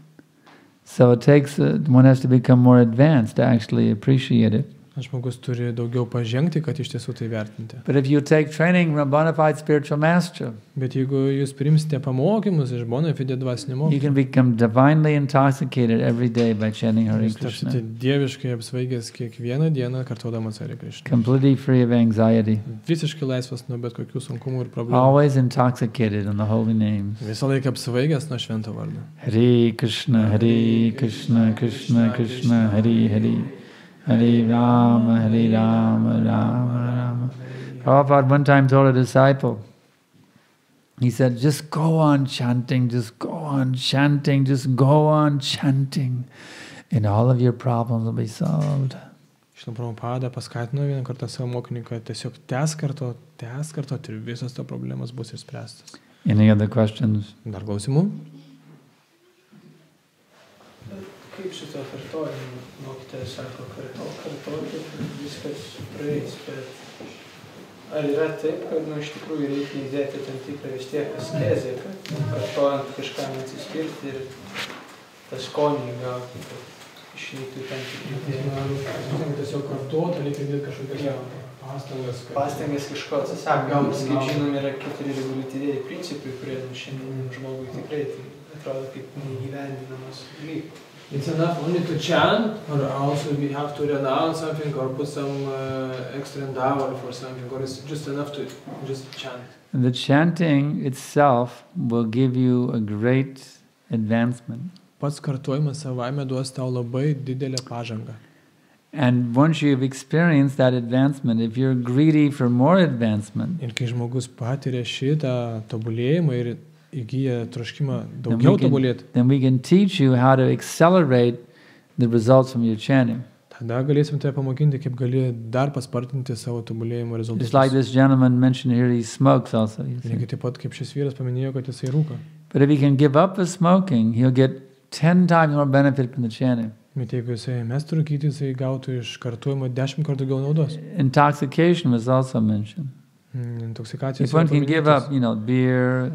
A: So it takes, one has to become more advanced to actually appreciate it.
C: Žmogus turi daugiau pažengti, kad iš tiesų tai vertinti.
A: But if you take training from a bona fide spiritual master,
C: Bet jeigu jūs priimsite pamokymus iš bona fide dvasinio
A: you
C: mokymo,
A: can become divinely intoxicated every day by chanting Hare
C: jūs tapsite
A: Krishna,
C: dieviškai apsvaigęs kiekvieną dieną kartodamas Hare Krishna.
A: completely free of anxiety,
C: Visiškai laisvas nuo bet kokių sunkumų ir problemų.
A: always intoxicated on the holy names.
C: Visą laiką apsvaigęs nuo švento vardo.
A: Hare Krishna, Krishna Krishna, Hare Hare. Hare Rama, Rama Rama. Prabhupada one time told a disciple, he said, just go on chanting, just go on chanting, just go on chanting, and all of your problems will be solved.
C: Šitą Prabhupada paskatino vieną kartą savo mokinį, kad tiesiog tęs ir visos to problemas bus išspręstas.
A: Any other questions?
C: Dar klausimų?
B: Kaip šito kartojimo mokytojas sako, kartoti, viskas praeis, bet ar yra taip, kad iš tikrųjų reikia įdėti tam tikrą vis tiek askezę, kad kartojant kažkam atsiskirti ir tą skonį gauti, kad išeiti tam tikrį dėmę?
C: Tiesiog kartuoti, reikia dėti kažkokias
B: Pastangas kažko atsisakant, kaip žinom, yra 4 reguliatyviai principai, kurie šiandien žmogui tikrai atrodo kaip neįgyvendinamas dalykas.
C: It's enough only to chant, or also we have to renounce something or put some extra endeavor for something, or it's just enough to just chant?
A: The chanting itself will give you a great advancement.
C: Pats kartojimas savaime duos tau labai didelę pažangą.
A: And once you've experienced that advancement, if you're greedy for more advancement,
C: Ir kai žmogus patiria šitą tobulėjimą ir įgyja troškimą daugiau tobulėti,
A: then we can teach you how to accelerate the results from your chanting.
C: tada galėsim tave pamokinti, kaip gali dar paspartinti savo tobulėjimo rezultatus.
A: Just like this gentleman mentioned here, he smokes also.
C: Lygiai taip pat, kaip šis vyras paminėjo, kad jisai rūko.
A: But if he can give up the smoking, he'll get 10 times more benefit from the chanting.
C: Bet jeigu jisai mestų rūkyti, jisai gautų iš kartojimo 10 kartų daugiau naudos.
A: Intoxication was also mentioned.
C: Intoksikacijos
A: If one can give up, beer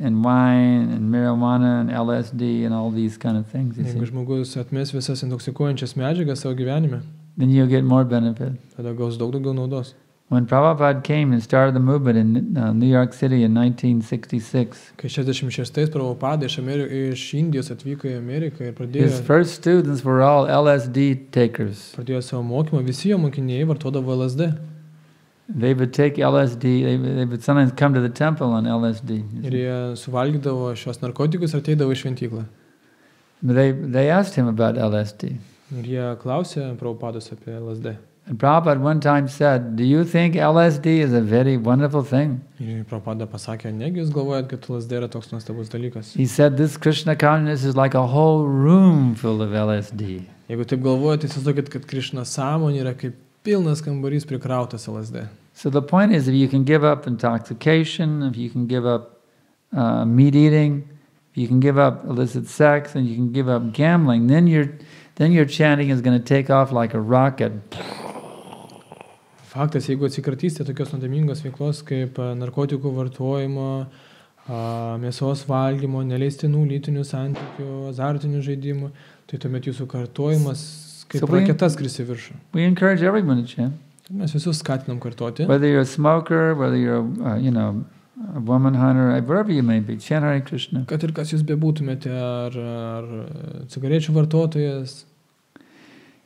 A: and wine and marijuana and LSD and all these kind of things,
C: Jeigu žmogus atmes visas intoksikuojančias medžiagas savo gyvenime,
A: then you'll get more benefit.
C: tada gaus daug daugiau naudos.
A: When Prabhupada came and started the movement in New York City in 1966,
C: Kai 66 Prabhupada iš Indijos atvyko į Ameriką ir
A: his first students were all LSD takers.
C: pradėjo savo mokymą, visi jo mokiniai vartodavo LSD.
A: They would take LSD, they would sometimes come to the temple on LSD.
C: Ir jie suvalgydavo šios narkotikus ir ateidavo į šventyklą.
A: They asked him about LSD.
C: Ir jie klausė Prabhupados apie LSD.
A: And Prabhupada one time said, do you think LSD is a very wonderful thing?
C: Ir Prabhupada pasakė, negi jūs galvojat, kad LSD yra toks nuostabus dalykas.
A: He said, this Krishna consciousness is like a whole room full of LSD.
C: Jeigu taip galvojat, įsivaizduokit, kad Krishna sąmonė yra kaip pilnas kambarys prikrautas LSD.
A: So the point is, if you can give up intoxication, if you can give up meat eating, if you can give up illicit sex, and you can give up gambling, then your chanting is going to take off like a rocket.
C: Faktas, jeigu atsikratysite tokios nuodėmingos veiklos kaip narkotikų vartojimo, mėsos valgymo, neleistinų lytinių santykių, azartinių žaidimų, tai tuomet jūsų kartojimas kaip raketa skris į viršų.
A: We encourage everyone to chant.
C: Mes visus skatinam kartoti.
A: Whether you're a smoker, whether you're a woman hunter, wherever you may be, chant Hare Krishna.
C: Kad ir kas jūs bebūtumėte, ar cigarečių vartotojas.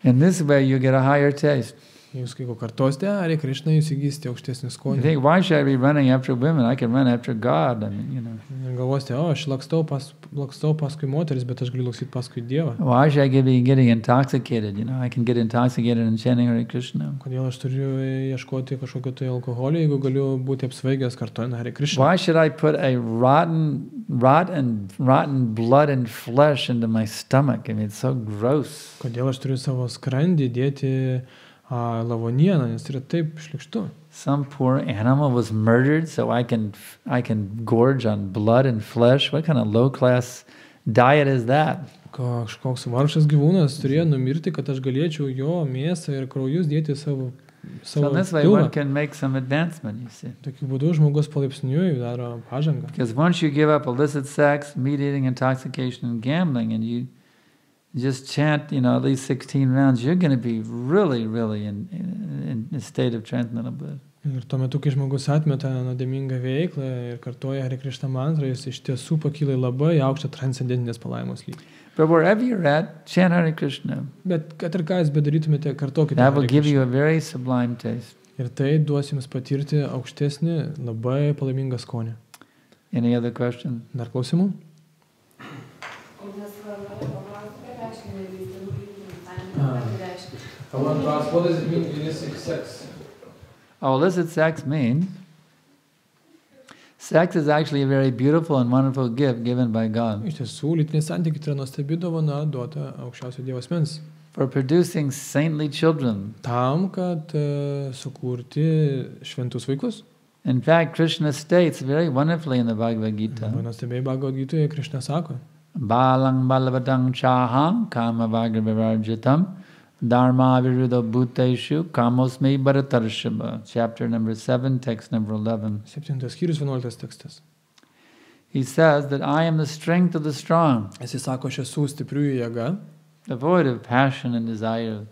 A: In this way you get a higher taste.
C: Jūs kai kartosite Hare Krishna, jūs įgysite aukštesnį skonį.
A: You think, why should I be running after women? I can run after God. I mean,
C: Galvosite, aš lakstau paskui moteris, bet aš galiu laksyti paskui Dievą.
A: Why should I be getting intoxicated? I can get intoxicated in chanting Hare Krishna.
C: Kodėl aš turiu ieškoti kažkokio tai alkoholio, jeigu galiu būti apsvaigęs kartojant Hare Krishna?
A: Why should I put a rotten blood and flesh into my stomach? I mean, it's so gross.
C: Kodėl aš turiu savo skrandį dėti lavonieną, nes tai yra taip šlykštu.
A: Some poor animal was murdered, so I can gorge on blood and flesh. What kind of low-class diet is that?
C: Kažkoks vargšas gyvūnas turėjo numirti, kad aš galėčiau jo mėsą ir kraujus dėti savo
A: So this way one can make some advancement, you see.
C: Tokiu būdu žmogus palaipsniui daro pažangą.
A: Because once you give up illicit sex, meat eating, intoxication, and gambling, and you just chant, at least 16 rounds, you're going to be really, really in a state of transcendental bliss.
C: Ir tuo metu, kai žmogus atmeta nuodėmingą veiklą ir kartoja Hare Krishna mantrą, jis iš tiesų pakyla į labai aukštą transcendentinės palaimos lygį.
A: But wherever you're at, chant Hare Krishna.
C: Bet kad ir ką jūs bedarytumėte, kartokite
A: That will
C: Hare
A: give you
C: Krishna.
A: a very sublime taste.
C: Ir tai duos jums patirti aukštesnį, labai palaimingą skonį.
A: Any other question?
C: Dar klausimų? I want to ask, what does it mean illicit sex?
A: Illicit sex means sex is actually a very beautiful and wonderful gift given by God.
C: Iš tiesų, lytiniai santykiai tai yra nuostabi dovana duota aukščiausio Dievo asmens.
A: For producing saintly children.
C: Tam, kad sukurti šventus vaikus.
A: In fact, Krishna states very wonderfully in the Bhagavad Gita.
C: Nuostabiai Bhagavad Gitoje Krishna sako.
A: Balang balavadang chaham kama vagravarjitam dharma viruddha bhuteshu kamosmi bharatarshava. Chapter number 7, text number 11.
C: 7 skyrius 11 tekstas.
A: He says that I am the strength of the strong.
C: Jis sako, aš esu stipriųjų jėga.
A: Devoid of passion and desire.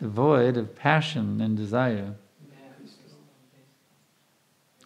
A: Devoid of passion and desire.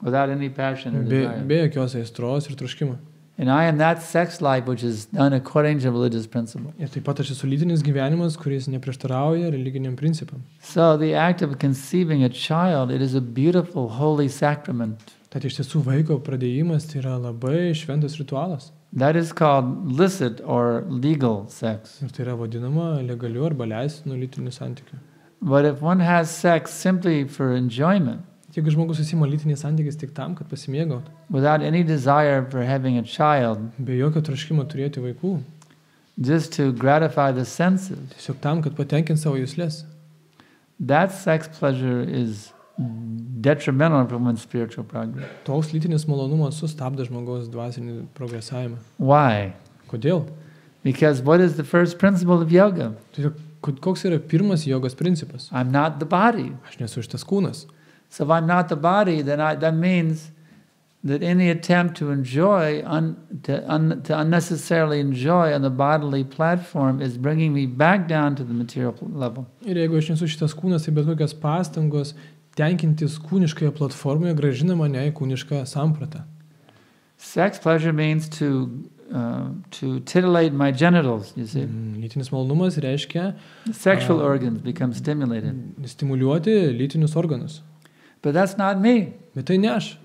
A: Without any passion or desire.
C: Be jokios aistros ir troškimo.
A: And I am that sex life which is done according to religious principle.
C: Ir taip pat aš esu lytinis gyvenimas, kuris neprieštarauja religiniam principam.
A: So the act of conceiving a child, it is a beautiful holy sacrament.
C: Tad iš tiesų vaiko pradėjimas tai yra labai šventas ritualas.
A: That is called licit or legal sex.
C: Ir tai yra vadinama legaliu arba leistinu lytiniu santykiu.
A: But if one has sex simply for enjoyment,
C: jeigu žmogus susima lytiniais santykiais tik tam, kad pasimėgautų,
A: without any desire for having a child,
C: be jokio troškimo turėti vaikų,
A: just to gratify the senses,
C: tiesiog tam, kad patenkint savo juslės,
A: that sex pleasure is detrimental for one's spiritual progress.
C: Toks lytinis malonumas sustabdo žmogaus dvasinį progresavimą.
A: Why?
C: Kodėl?
A: Because what is the first principle of yoga?
C: Koks yra pirmas jogos principas?
A: I'm not the body.
C: Aš nesu šitas kūnas.
A: So if I'm not the body, then that means that any attempt to enjoy, to unnecessarily enjoy on the bodily platform is bringing me back down to the material level.
C: Ir jeigu aš nesu šitas kūnas, tai bet kokios pastangos tenkintis kūniškoje platformoje grąžina mane į kūnišką sampratą.
A: Sex pleasure means to titillate my genitals, you see.
C: Lytinis malonumas reiškia
A: sexual organs become stimulated.
C: Stimuliuoti lytinius organus.
A: But that's not me.
C: Bet tai ne aš.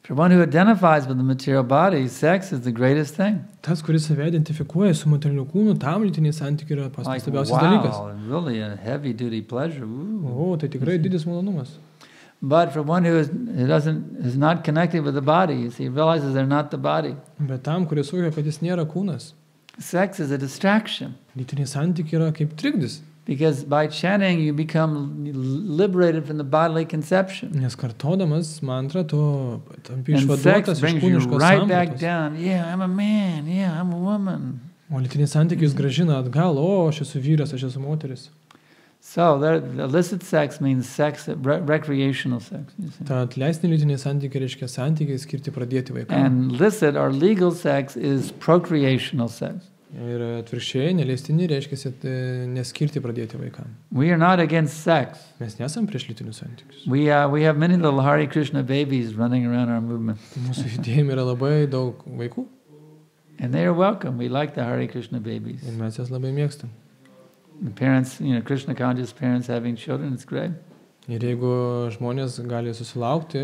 A: For one who identifies with the material body, sex is the greatest thing.
C: Tas, kuris save identifikuoja su materialiu kūnu, tam lytiniai santykiai yra pats
A: Like,
C: nuostabiausias dalykas.
A: wow, really a heavy-duty pleasure. Ooh.
C: O, tai tikrai didis malonumas.
A: But for one who is not connected with the body, he realizes they're not the body.
C: Bet tam, kuris suvokia, kad jis nėra kūnas,
A: Sex is a distraction.
C: lytiniai santykiai yra kaip trikdis.
A: Because by chanting, you become liberated from the bodily conception.
C: Nes kartodamas mantrą, tu tampi
A: And sex
C: išvaduotas iš
A: brings you
C: kūniškos
A: right back
C: sampratos.
A: down. Yeah, I'm a man. Yeah, I'm a woman.
C: O lytiniai santykiai jūs gražina atgal, o, aš esu vyras, aš esu moteris.
A: So illicit sex means sex, recreational sex. You see.
C: Tad leistini lytiniai santykiai reiškia santykiai skirti pradėti vaikams.
A: And licit or legal sex is procreational sex.
C: Ir atvirkščiai, neleistini reiškia neskirti pradėti vaikams.
A: We are not against sex.
C: Mes nesam prieš lytinius santykius.
A: We have many little Hare Krishna babies running around our movement.
C: Mūsų judėjime yra labai daug vaikų
A: And they are welcome. We like the Hare Krishna babies.
C: ir mes jas labai mėgstam.
A: The parents, Krishna conscious parents having children, it's great.
C: Ir jeigu žmonės gali susilaukti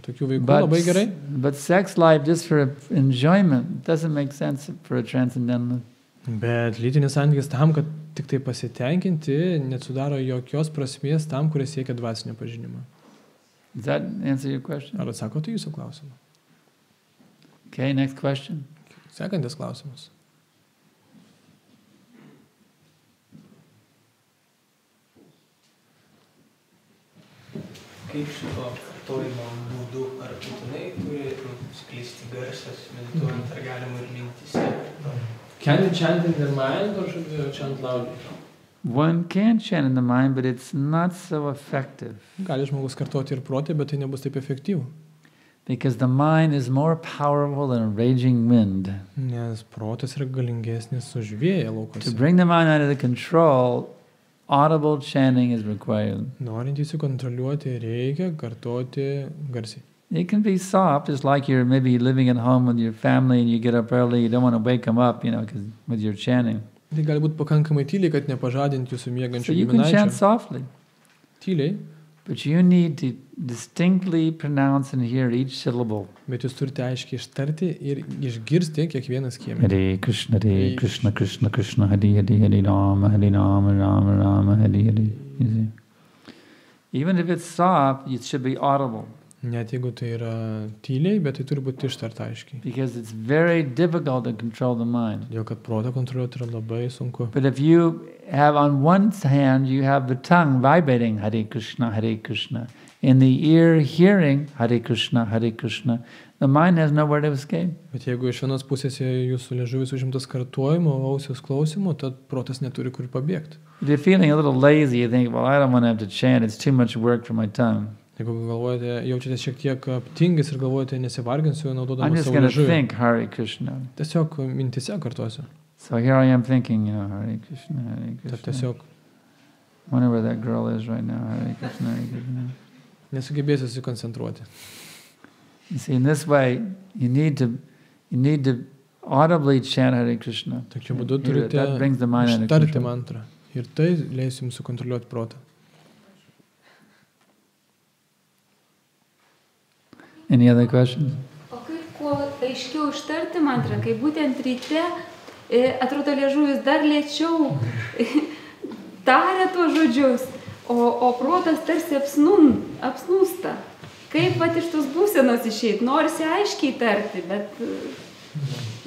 C: tokių vaikų, labai gerai.
A: But sex life just for enjoyment doesn't make sense for a transcendental.
C: Bet lytinis santykis tam, kad tik tai pasitenkinti, nesudaro jokios prasmės tam, kuris siekia dvasinio pažinimo.
A: Does that answer your question?
C: Ar atsakote jūsų klausimą?
A: Okay, next question.
C: Sekantis klausimas.
B: Kaip šito kartojimo būdu, ar būtinai turi sklisti garsas, medituojant, ar galima ir mintyse?
C: Can you chant in the mind or should you chant loudly?
A: One can chant in the mind, but it's not so effective.
C: Gali žmogus kartoti ir protė, bet tai nebus taip efektyvu.
A: Because the mind is more powerful than a raging wind.
C: Nes protas yra galingesnis už vėją
A: To
C: laukose.
A: bring the mind under the control, audible chanting is required.
C: Norint įsikontroliuoti, reikia kartoti garsiai.
A: It can be soft, just like you're maybe living at home with your family and you get up early, you don't want to wake them up, because with your chanting.
C: Tai gali būti pakankamai tyliai, kad nepažadinti jūsų
A: So
C: miegančių
A: you can chant
C: giminaičių.
A: softly,
C: Tyliai,
A: but you need to distinctly pronounce and hear each syllable.
C: bet jūs turite aiškiai ištarti ir išgirsti kiekvieną skiemenį.
A: Hare Krishna, Krishna Krishna, Hare Rama, Rama Rama, Hare. You see? Even if it's soft, it should be audible.
C: Net jeigu tai yra tyliai, bet tai turi būti ištarta aiškiai.
A: Because it's very difficult to control the mind.
C: Dėl kad protą kontroliuoti yra labai sunku.
A: But if you have on one hand, you have the tongue vibrating Hare Krishna, in the ear hearing Hare Krishna, the mind has nowhere to escape.
C: Bet jeigu iš vienos pusės jūsų liežuvis užimtas kartuojimo, ausios klausimo, tad protas neturi kur pabėgti.
A: If you're feeling a little lazy, you think, well, I don't want to have to chant, it's too much work for my tongue.
C: Jeigu galvojate, jaučiatės šiek tiek aptingęs ir galvojate, nesivarginsiu,
A: I'm
C: naudodamas
A: just
C: savo
A: going to
C: liežuvį.
A: think Hare Krishna.
C: Tiesiog mintise kartuosiu.
A: So here I am thinking, Hare Krishna, Hare
C: Tad
A: Krishna.
C: tiesiog
A: Wonder where that girl is right now, Hare Krishna, Hare Krishna.
C: nesugebėsiu susikoncentruoti.
A: You see, in this way, you need to audibly chant Hare Krishna.
C: Tokiu būdu
A: Hear it.
C: turite
A: That brings the mind under
C: ištarti
A: control.
C: mantrą. Ir tai leis jums sukontroliuoti protą.
A: Any other questions?
G: O kaip kuo aiškiau ištarti mantrą, kai būtent ryte atrodo liežuvis dar lėčiau taria tuos žodžius, o protas tarsi apsnūsta. Kaip vat iš tos būsenos išeit? Norisi aiškiai tarti, bet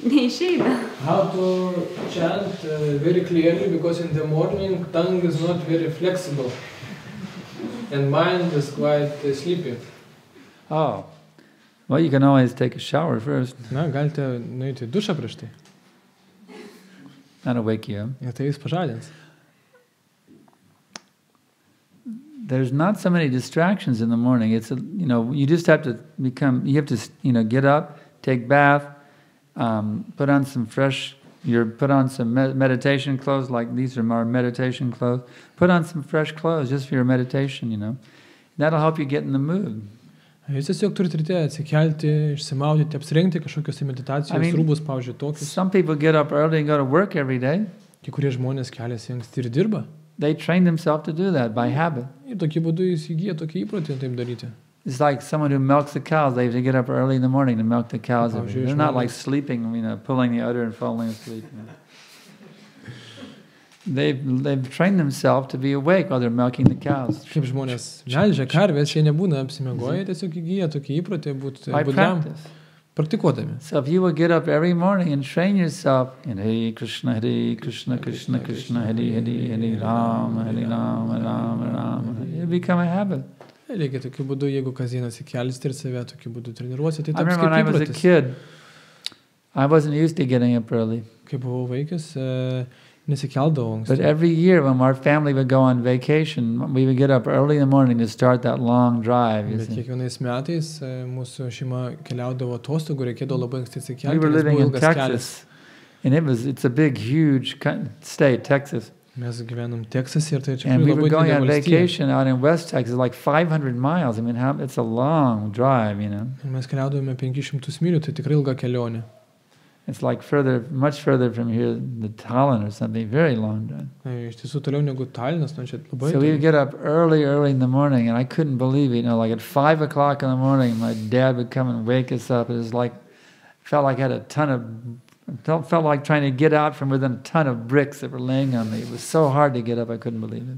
G: neišeina.
C: How to chant very clearly, because in the morning tongue is not very flexible and mind is quite sleepy.
A: Oh, well, you can always take a shower first.
C: Na, galite nueiti į dušą prieš tai.
A: That'll wake you up.
C: Ir tai jis pažadins.
A: There's not so many distractions in the morning. It's you just have to get up, take bath, put on some meditation clothes, like these are our meditation clothes. Put on some fresh clothes just for your meditation, That'll help you get in the mood.
C: Jūs tiesiog turite ryte atsikelti, išsimaudyti, apsirengti kažkokios meditacijos rūbus, pavyzdžiui, tokius.
A: Some people get up early and go to work every day.
C: Kai kurie žmonės keliasi anksti ir dirba.
A: They train themselves to do that by habit.
C: Ir tokiu būdu jis įgyja tokį įprotį taip daryti.
A: It's like someone who milks the cows. They have to get up early in the morning to milk the cows. They're not like sleeping, pulling the udder and falling asleep. They've trained themselves to be awake while they're milking the cows.
C: Kaip žmonės melžia karves, jie nebūna apsimiegoję, tiesiog įgyja tokį įprotį būti budriam, praktikuodami.
A: So if you will get up every morning and train yourself in Hare Krishna, Krishna Krishna, Hare Hare, Rama, Rama Rama, it'll become a habit.
C: Lygiai tokiu būdu, jeigu kasdieną įsikelsite ir save tokiu būdu treniruosite, tai
A: I
C: taps
A: remember when I
C: kaip
A: was a
C: įprotis.
A: kid, I wasn't used to getting up early.
C: Kai buvau vaikas, nesikeldavau
A: But
C: anksti.
A: every year when our family would go on vacation, we would get up early in the morning to start that long drive. You
C: Bet
A: see.
C: kiekvienais metais mūsų šeima keliaudavo atostogų, reikėdavo labai anksti
A: We
C: atsikelti,
A: were
C: nes
A: living
C: buvo
A: in
C: ilgas kelias.
A: Texas, and it's a big, huge state, Texas.
C: Mes gyvenom Teksase ir tai čia
A: And we were
C: labai
A: going
C: didelė
A: on
C: valstija.
A: vacation out in West Texas, like 500 miles. I mean, it's a long drive,
C: Ir mes keliaudavome 500 mylių, tai tikrai ilga kelionė.
A: It's like much further from here than Holland or something, very long drive.
C: Iš tiesų toliau negu Talinas, nu čia labai.
A: So we would get up early in the morning, and I couldn't believe it. Like at 5 o'clock in the morning, my dad would come and wake us up. It was like, felt like I had felt like trying to get out from within a ton of bricks that were laying on me. It was so hard to get up, I couldn't believe it.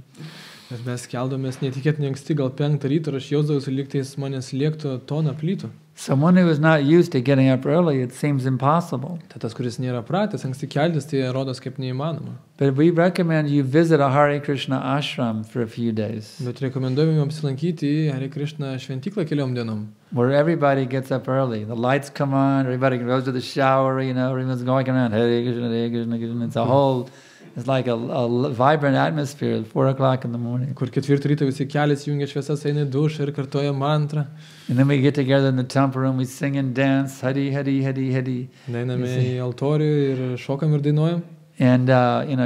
C: Nes mes keldavomės netikėtinai anksti, gal 5 ryto, ir aš jausdavausi, lyg tais manęs liektų toną plytų.
A: Someone who is not used to getting up early, it seems impossible.
C: Tai tas, kuris nėra pratęs anksti keltis, tai rodos kaip neįmanoma.
A: But we recommend you visit a Hare Krishna ashram for a few days,
C: Bet rekomenduojame jums apsilankyti į Hare Krishna šventyklą keliom dienom,
A: where everybody gets up early. The lights come on, everybody goes to the shower, everyone's going around, Hare Krishna, Hare Krishna, Krishna. It's like a vibrant atmosphere at 4 o'clock in the morning.
C: kur 4 ryto visi kelias, jungia šviesas, eina į dušą ir kartoja mantrą.
A: And then we get together in the temple room, we sing and dance, Hare Hare Hare Hare.
C: Einame į altorių ir šokam ir dainuojam.
A: And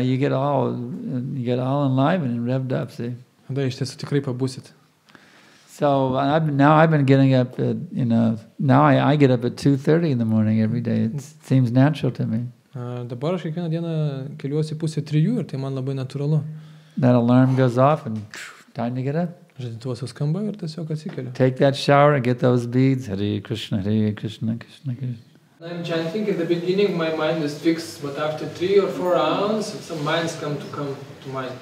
A: you get all enlivened and revved up, see.
C: Tada iš tiesų tikrai pabūsit.
A: So I've been getting up now I get up at 2:30 in the morning every day. It seems natural to me.
C: Dabar aš kiekvieną dieną keliuosi 2:30 ir tai man labai natūralu.
A: That alarm goes off and time to get up.
C: Žadintuvas suskamba ir tiesiog atsikeliu.
A: Take that shower, get those beads. Hare Krishna, Krishna Krishna.
B: I'm chanting. In the beginning, my mind is fixed, but after 3 or 4 rounds, some minds come to mind.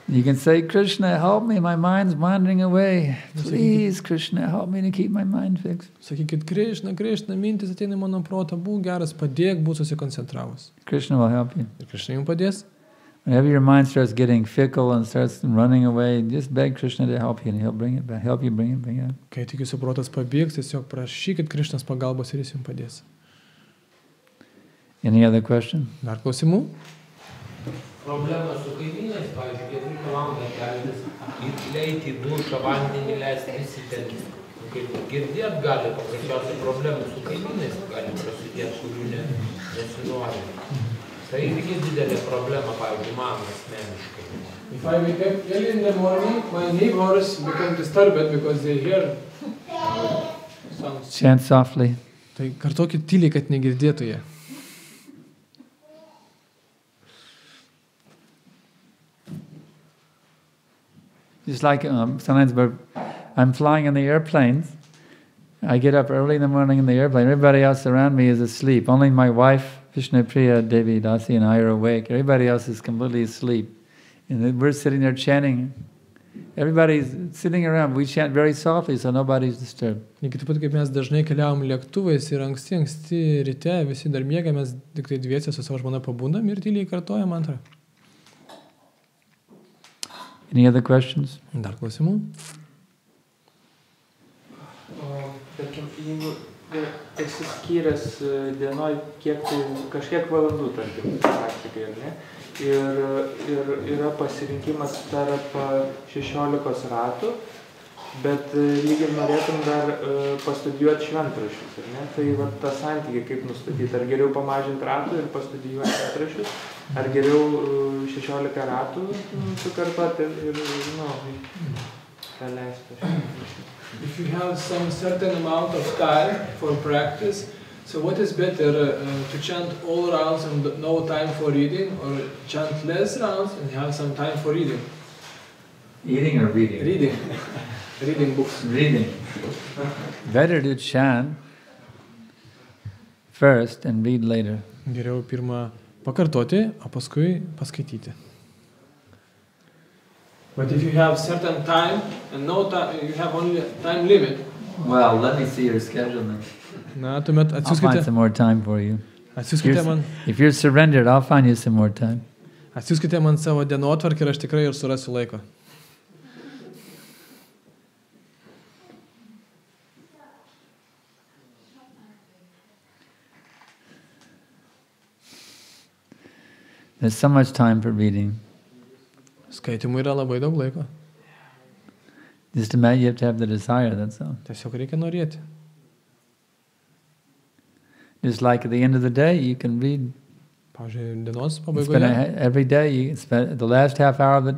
A: You can say, Krishna, help me, my mind's wandering away. Please, Krishna, help me to keep my mind fixed.
C: Sakykit, Krishna, Krishna, mintis ateina į mano protą, būk geras, padėk, būk susikoncentravus.
A: Krishna will help you.
C: Ir Krishna jums padės.
A: Whenever your mind starts getting fickle and starts running away, just beg Krishna to help you and he'll bring it back, help you bring it back.
C: Kai tik jūsų protas pabėgs, tiesiog prašykit Krishnas pagalbos ir jis jums padės.
A: Any other question?
C: Dar klausimų?
E: Problema su kaimynais, pavyzdžiui, 4 valandą keltis, įleiti į dušą, vandenį leisti, visi ten, kaip girdėt gali, paprasčiausiai problemų su kaimynais gali prasidėti, kurių nesinori. Tai irgi didelė problema, pavyzdžiui, man asmeniškai.
B: If I wake up early in the morning, my neighbors become disturbed because they hear sounds.
A: Chant softly.
C: Tai kartokit tyliai, kad negirdėtų jie.
A: Just like sometimes I'm flying on the airplanes, I get up early in the morning in the airplane, everybody else around me is asleep. Only my wife, Vishnupriya Devi Dasi, and I are awake. Everybody else is completely asleep. And then we're sitting there chanting. Everybody's sitting around. We chant very softly so nobody's disturbed.
C: Lygiai taip pat, kaip mes dažnai keliavom lėktuvais ir anksti ryte, visi dar miega, mes tik tai dviese su savo žmona pabundam ir tyliai kartojam mantrą.
A: Any other questions?
C: Dar klausimų?
B: Tarkim, jeigu esi skyręs dienoj kažkiek valandų, tarkim, praktikai, ar ne? Ir yra pasirinkimas tarp 16 ratų, bet lygiai norėtum dar pastudijuoti šventraščius, ar ne? Tai va tą santykį kaip nustatyti, ar geriau pamažinti ratų ir pastudijuoti šventraščius, ar geriau 16 ratų sukartoti ir praleisti šventraščius. If you have some certain amount of time for practice, so what is better, to chant all rounds and no time for reading, or chant less rounds and have some time for reading?
A: Eating or reading?
B: Reading. Reading books.
A: Reading. Better to chant first and read later.
C: Geriau pirmą pakartoti, o paskui paskaityti.
B: But if you have certain time and no time, you have only time limit.
A: Well, let me see your schedule then.
C: Na, tuomet
A: I'll find some more time for you.
C: Atsiųskite man,
A: If you're surrendered, I'll find you some more time.
C: atsiųskite man savo dienotvarkę ir aš tikrai ir surasiu laiko.
A: There's so much time for reading.
C: Skaitimui yra labai daug laiko.
A: Just imagine you have to have the desire, that's all.
C: Tiesiog reikia norėti.
A: Just like at the end of the day, you can read.
C: Pavyzdžiui, dienos
A: Spend
C: pabaigoje.
A: every day, you spend the last half hour of it,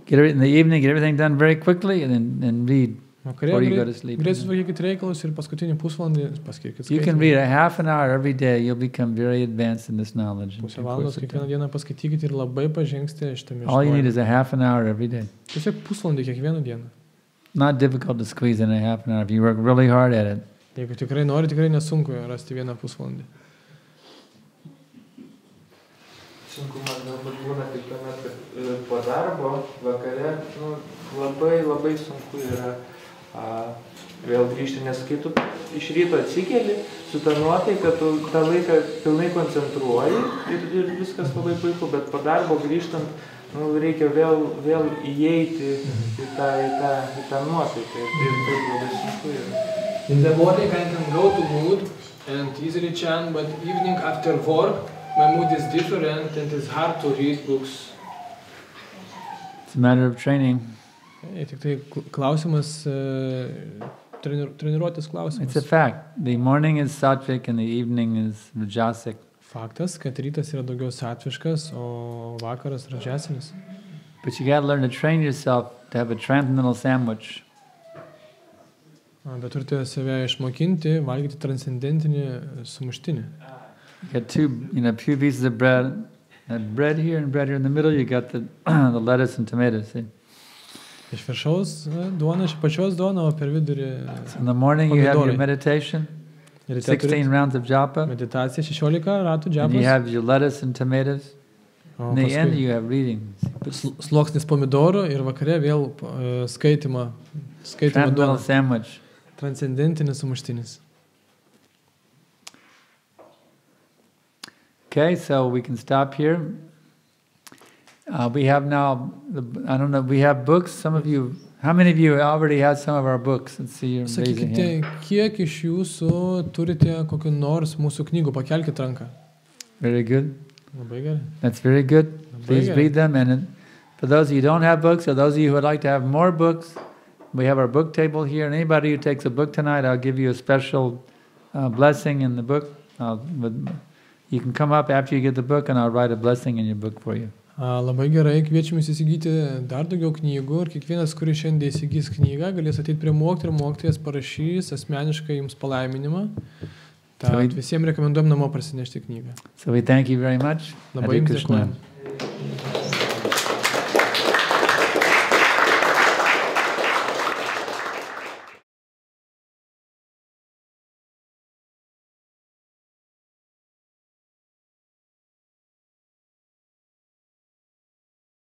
A: get it in the evening, get everything done very quickly, and then read before you go to sleep.
C: Greit sutvarkykit reikalus ir paskutinį pusvalandį paskirkit
A: You can
C: skaitimui.
A: read a half an hour every day, you'll become very advanced in this knowledge.
C: Pusę valandos kiekvieną dieną paskaitykit ir labai pažengsite šitame
A: All you need
C: žinojime.
A: is a half an hour every day.
C: Tiesiog pusvalandį kiekvieną dieną.
A: Not difficult to squeeze in a half an hour if you work really hard at it.
C: Jeigu tikrai nori, tikrai nesunku rasti vieną pusvalandį.
E: Sunkumas galbūt būna tik tuomet, kad po darbo vakare labai sunku yra vėl grįžti, nes kai tu iš ryto atsikeli su ta nuotaika, tu tą laiką pilnai koncentruoji ir viskas labai puiku, bet po darbo grįžtant reikia vėl įeiti į tą nuotaiką ir taip labai sunku yra.
B: In the morning I can go to mood and easily chant, but evening after work my mood is different and it's hard to read books.
A: It's a matter of training.
C: Tik tai klausimas, treniruotės klausimas.
A: It's a fact. The morning is sattvic and the evening is rajasic.
C: Faktas, kad rytas yra daugiau satviškas, o vakaras rajasinis.
A: But you got to learn to train yourself to have a transcendental sandwich.
C: Bet turite save išmokinti, valgyti transcendentinį sumuštinį.
A: You got two pieces of bread, bread here and bread here in the middle. You got the lettuce and tomatoes. See?
C: Iš viršaus duona, iš pačios duona, o per vidurį
A: So in the morning you have your
C: pomidorai.
A: meditation,
C: Ir
A: 16 rounds of japa.
C: meditacija 16 ratų
A: And you
C: džapas.
A: have your lettuce and tomatoes.
C: O
A: In the end
C: paskui
A: you have reading.
C: sluoksnis pomidorų ir vakare vėl skaitimo
A: Transcendental
C: duona.
A: sandwich.
C: Transcendentinis sumuštinis.
A: Okay, so we can stop here. We have now, I don't know, we have books. Some of you, how many of you already have some of our books? Let's see, you're raising
C: Sakykite,
A: hand.
C: kiek iš jūsų turite kokių nors mūsų knygų? Pakelkite ranką.
A: Very good.
C: Labai gerai.
A: That's very good. Please
C: good.
A: read them. And for those of you who don't have books, or those of you who would like to have more books, we have our book table here. And anybody who takes a book tonight, I'll give you a special blessing in the book. You can come up after you get the book and I'll write a blessing in your book for you.
C: Labai gerai, kviečiam jūs įsigyti dar daugiau knygų ir kiekvienas, kuris šiandien įsigys knygą, galės ateiti prie mokytojų ir mokytojas parašys asmeniškai jums palaiminimą. Tad visiems rekomenduojam namo parsinešti knygą.
A: So we thank you very much.
C: Labai
A: Hare
C: jums
A: Krishna.
C: dėkojam.